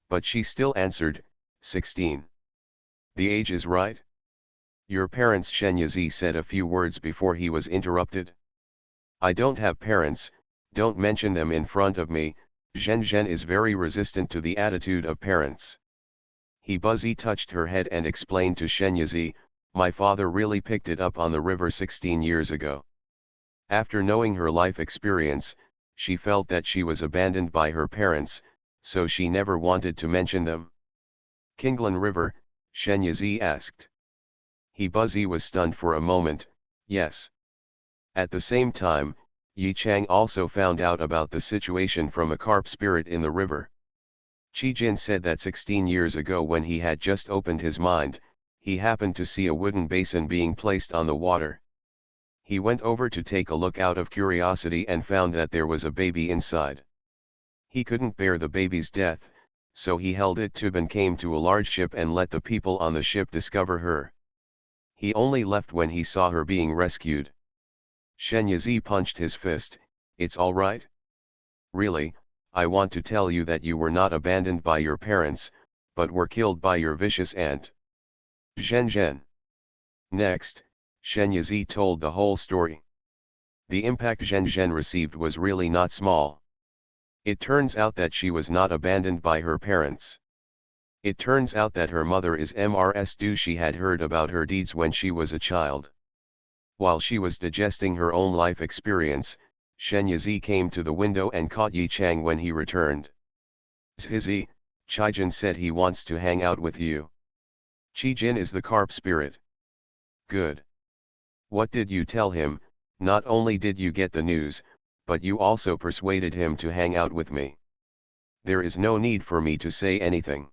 But she still answered, 16. The age is right. Your parents? Shen Yizi said a few words before he was interrupted. I don't have parents, don't mention them in front of me. Zhen Zhen is very resistant to the attitude of parents. He buzzy touched her head and explained to Shen Yizi, my father really picked it up on the river 16 years ago. After knowing her life experience, she felt that she was abandoned by her parents, so she never wanted to mention them. Kinglan River? Shen Yizi asked. He buzzy was stunned for a moment, yes. At the same time, Yi Chang also found out about the situation from a carp spirit in the river. Qi Jin said that 16 years ago when he had just opened his mind, he happened to see a wooden basin being placed on the water. He went over to take a look out of curiosity and found that there was a baby inside. He couldn't bear the baby's death, so he held it to and came to a large ship and let the people on the ship discover her. He only left when he saw her being rescued. Shen Yizi punched his fist, it's all right? Really, I want to tell you that you were not abandoned by your parents, but were killed by your vicious aunt. Zhen Zhen. Next, Shen Yizi told the whole story. The impact Zhen Zhen received was really not small. It turns out that she was not abandoned by her parents. It turns out that her mother is Mrs. Du. She had heard about her deeds when she was a child. While she was digesting her own life experience, Shen Yizi came to the window and caught Yi Chang when he returned. Zhizi, Qi said he wants to hang out with you. Qi Jin is the carp spirit. Good. What did you tell him? Not only did you get the news, but you also persuaded him to hang out with me. There is no need for me to say anything.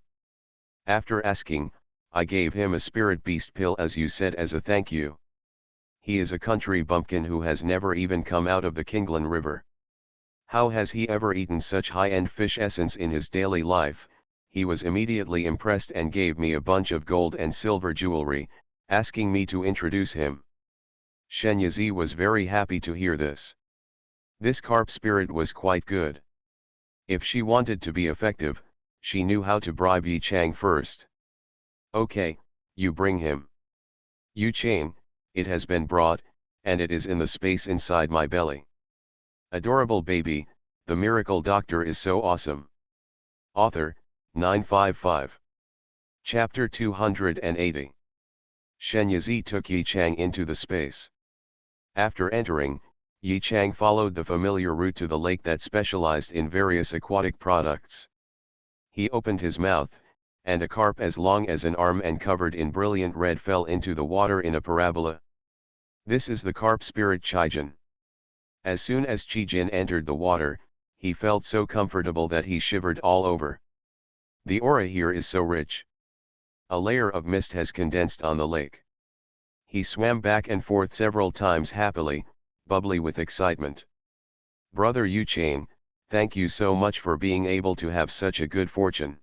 After asking, I gave him a spirit beast pill as you said as a thank you. He is a country bumpkin who has never even come out of the Kinglan River. How has he ever eaten such high-end fish essence in his daily life? He was immediately impressed and gave me a bunch of gold and silver jewelry, asking me to introduce him. Shen Yizi was very happy to hear this. This carp spirit was quite good. If she wanted to be effective, she knew how to bribe Yi Chang first. Okay, you bring him. Yu Chang, it has been brought, and it is in the space inside my belly. Adorable baby, the miracle doctor is so awesome. Author, 955. Chapter 280. Shen Yizi took Yi Chang into the space. After entering, Yi Chang followed the familiar route to the lake that specialized in various aquatic products. He opened his mouth, and a carp as long as an arm and covered in brilliant red fell into the water in a parabola. This is the carp spirit Qijin. As soon as Qijin entered the water, he felt so comfortable that he shivered all over. The aura here is so rich. A layer of mist has condensed on the lake. He swam back and forth several times happily, bubbly with excitement. Brother Yu Chang, thank you so much for being able to have such a good fortune.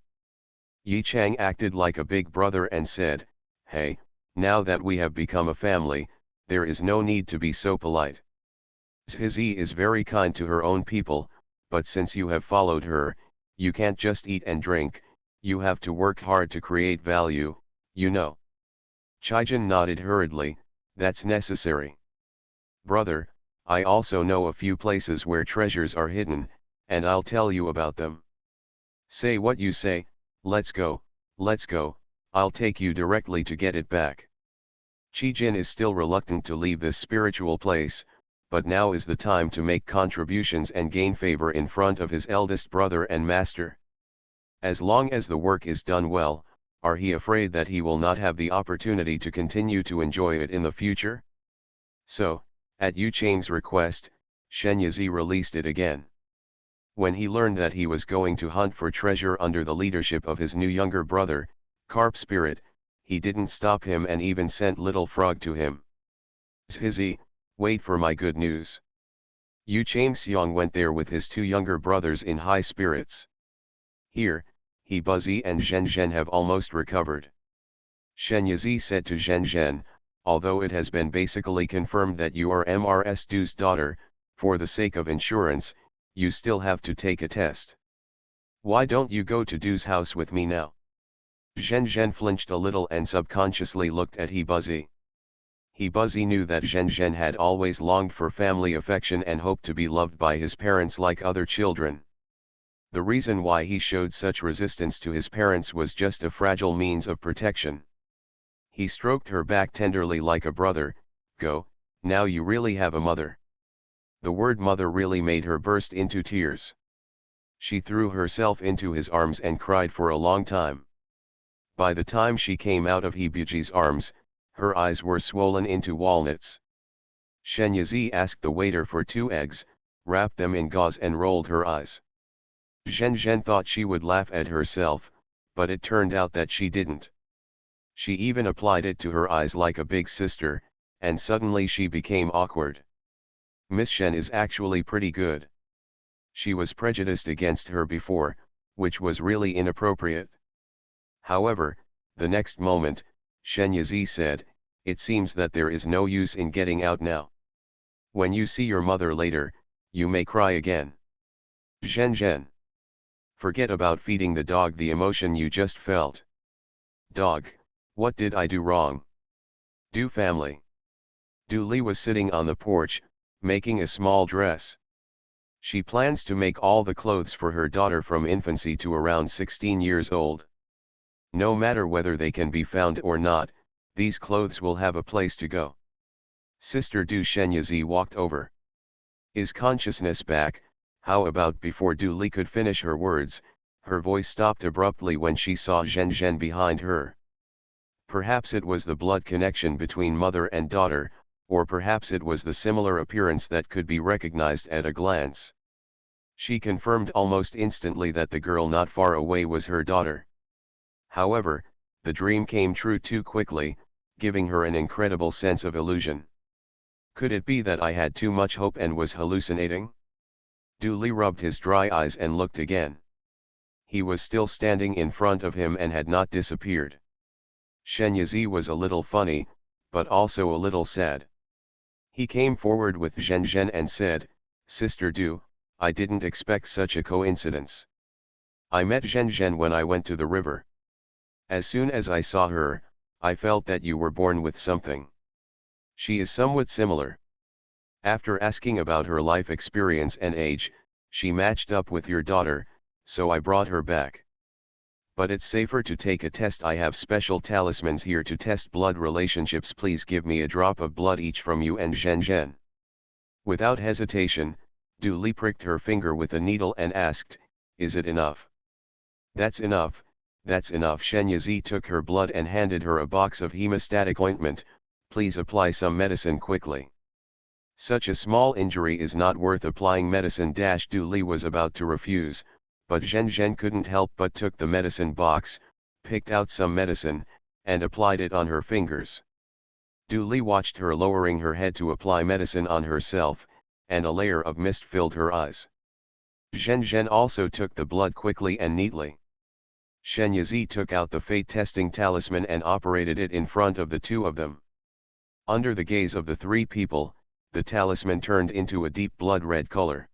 Yi Chang acted like a big brother and said, hey, now that we have become a family, there is no need to be so polite. Zhizi is very kind to her own people, but since you have followed her, you can't just eat and drink, you have to work hard to create value, you know. Qijin nodded hurriedly, that's necessary. Brother, I also know a few places where treasures are hidden, and I'll tell you about them. Say what you say, let's go, I'll take you directly to get it back. Qijin is still reluctant to leave this spiritual place, but now is the time to make contributions and gain favor in front of his eldest brother and master. As long as the work is done well, are he afraid that he will not have the opportunity to continue to enjoy it in the future? So, at Yu Chang's request, Shen Yizi released it again. When he learned that he was going to hunt for treasure under the leadership of his new younger brother, Carp Spirit, he didn't stop him and even sent Little Frog to him. Zhizi, wait for my good news. Yu Chang Xiong went there with his two younger brothers in high spirits. Here, he Buzzy and Zhen Zhen have almost recovered. Shen Yizi said to Zhen Zhen, although it has been basically confirmed that you are MRS Du's daughter, for the sake of insurance, you still have to take a test. Why don't you go to Du's house with me now? Zhen Zhen flinched a little and subconsciously looked at He Buzzy. He Buzzy knew that Zhen Zhen had always longed for family affection and hoped to be loved by his parents like other children. The reason why he showed such resistance to his parents was just a fragile means of protection. He stroked her back tenderly like a brother, go, now you really have a mother. The word mother really made her burst into tears. She threw herself into his arms and cried for a long time. By the time she came out of He Buzzy's arms, her eyes were swollen into walnuts. Shen Yizi asked the waiter for 2 eggs, wrapped them in gauze and rolled her eyes. Zhen Zhen thought she would laugh at herself, but it turned out that she didn't. She even applied it to her eyes like a big sister, and suddenly she became awkward. Miss Shen is actually pretty good. She was prejudiced against her before, which was really inappropriate. However, the next moment, Shen Yizi said, it seems that there is no use in getting out now. When you see your mother later, you may cry again. Zhen Zhen. Forget about feeding the dog the emotion you just felt. Dog, what did I do wrong? Du family. Du Li was sitting on the porch, making a small dress. She plans to make all the clothes for her daughter from infancy to around 16 years old. No matter whether they can be found or not, these clothes will have a place to go. Sister Du Shen Yizi walked over. Is consciousness back? How about before Du Li could finish her words, her voice stopped abruptly when she saw Zhen Zhen behind her. Perhaps it was the blood connection between mother and daughter, or perhaps it was the similar appearance that could be recognized at a glance. She confirmed almost instantly that the girl not far away was her daughter. However, the dream came true too quickly, giving her an incredible sense of illusion. Could it be that I had too much hope and was hallucinating? Du Li rubbed his dry eyes and looked again. He was still standing in front of him and had not disappeared. Shen Yizi was a little funny, but also a little sad. He came forward with Zhen Zhen and said, "Sister Du, I didn't expect such a coincidence. I met Zhen Zhen when I went to the river. As soon as I saw her, I felt that you were born with something. She is somewhat similar. After asking about her life experience and age, she matched up with your daughter, so I brought her back. But it's safer to take a test. I have special talismans here to test blood relationships. Please give me a drop of blood each from you and Zhen Zhen." Without hesitation, Du Li pricked her finger with a needle and asked, "Is it enough?" "That's enough, that's enough." Shen Yizi took her blood and handed her a box of hemostatic ointment. "Please apply some medicine quickly. Such a small injury is not worth applying medicine." Du Li was about to refuse, but Zhen Zhen couldn't help but took the medicine box, picked out some medicine, and applied it on her fingers. Du Li watched her lowering her head to apply medicine on herself, and a layer of mist filled her eyes. Zhen Zhen also took the blood quickly and neatly. Shen Yizi took out the fate-testing talisman and operated it in front of the two of them. Under the gaze of the three people, the talisman turned into a deep blood-red color.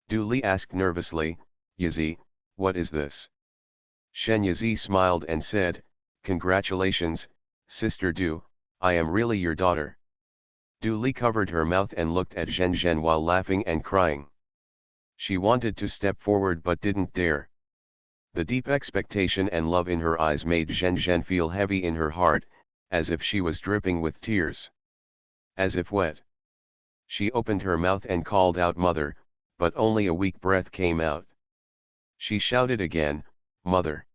Du Li asked nervously, "Yizi, what is this?" Shen Yizi smiled and said, "Congratulations, Sister Du, I am really your daughter." Du Li covered her mouth and looked at Zhen Zhen while laughing and crying. She wanted to step forward but didn't dare. The deep expectation and love in her eyes made Zhen Zhen feel heavy in her heart, as if she was dripping with tears. As if wet. She opened her mouth and called out "Mother," but only a weak breath came out. She shouted again, "Mother."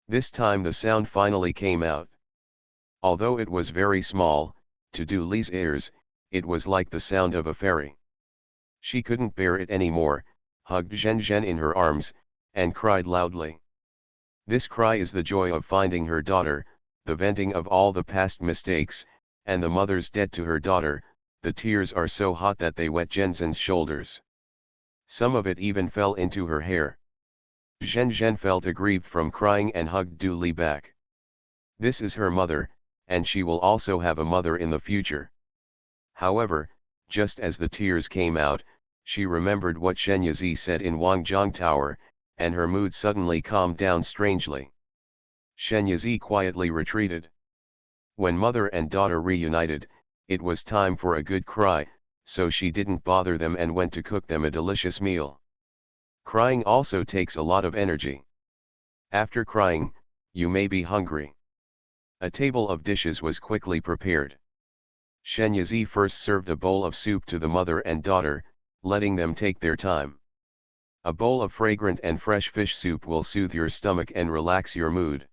This time the sound finally came out. Although it was very small, to Du Li's ears, it was like the sound of a fairy. She couldn't bear it anymore, hugged Zhen Zhen in her arms, and cried loudly. This cry is the joy of finding her daughter, the venting of all the past mistakes, and the mother's debt to her daughter. The tears are so hot that they wet Zhen Zhen's shoulders. Some of it even fell into her hair. Zhen Zhen felt aggrieved from crying and hugged Du Li back. This is her mother, and she will also have a mother in the future. However, just as the tears came out, she remembered what Shen Yizi said in Wangjiang Tower, and her mood suddenly calmed down strangely. Shen Yizi quietly retreated. When mother and daughter reunited, it was time for a good cry, so she didn't bother them and went to cook them a delicious meal. Crying also takes a lot of energy. After crying, you may be hungry. A table of dishes was quickly prepared. Shen Yizi first served a bowl of soup to the mother and daughter, letting them take their time. A bowl of fragrant and fresh fish soup will soothe your stomach and relax your mood.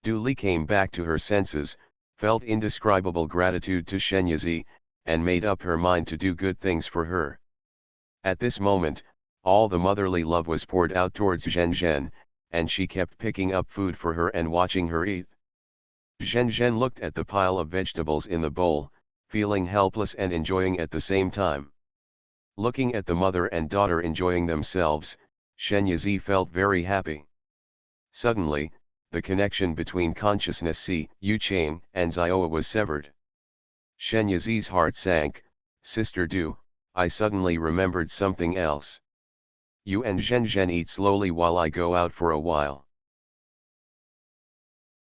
Du Li came back to her senses, felt indescribable gratitude to Shen Yizi, and made up her mind to do good things for her. At this moment, all the motherly love was poured out towards Zhen Zhen, and she kept picking up food for her and watching her eat. Zhen Zhen looked at the pile of vegetables in the bowl, feeling helpless and enjoying at the same time. Looking at the mother and daughter enjoying themselves, Shen Yizi felt very happy. Suddenly, the connection between consciousness Si, Yu Chang, and Zioa was severed. Shen Yizi's heart sank. "Sister Du, I suddenly remembered something else. You and Zhen Zhen eat slowly while I go out for a while."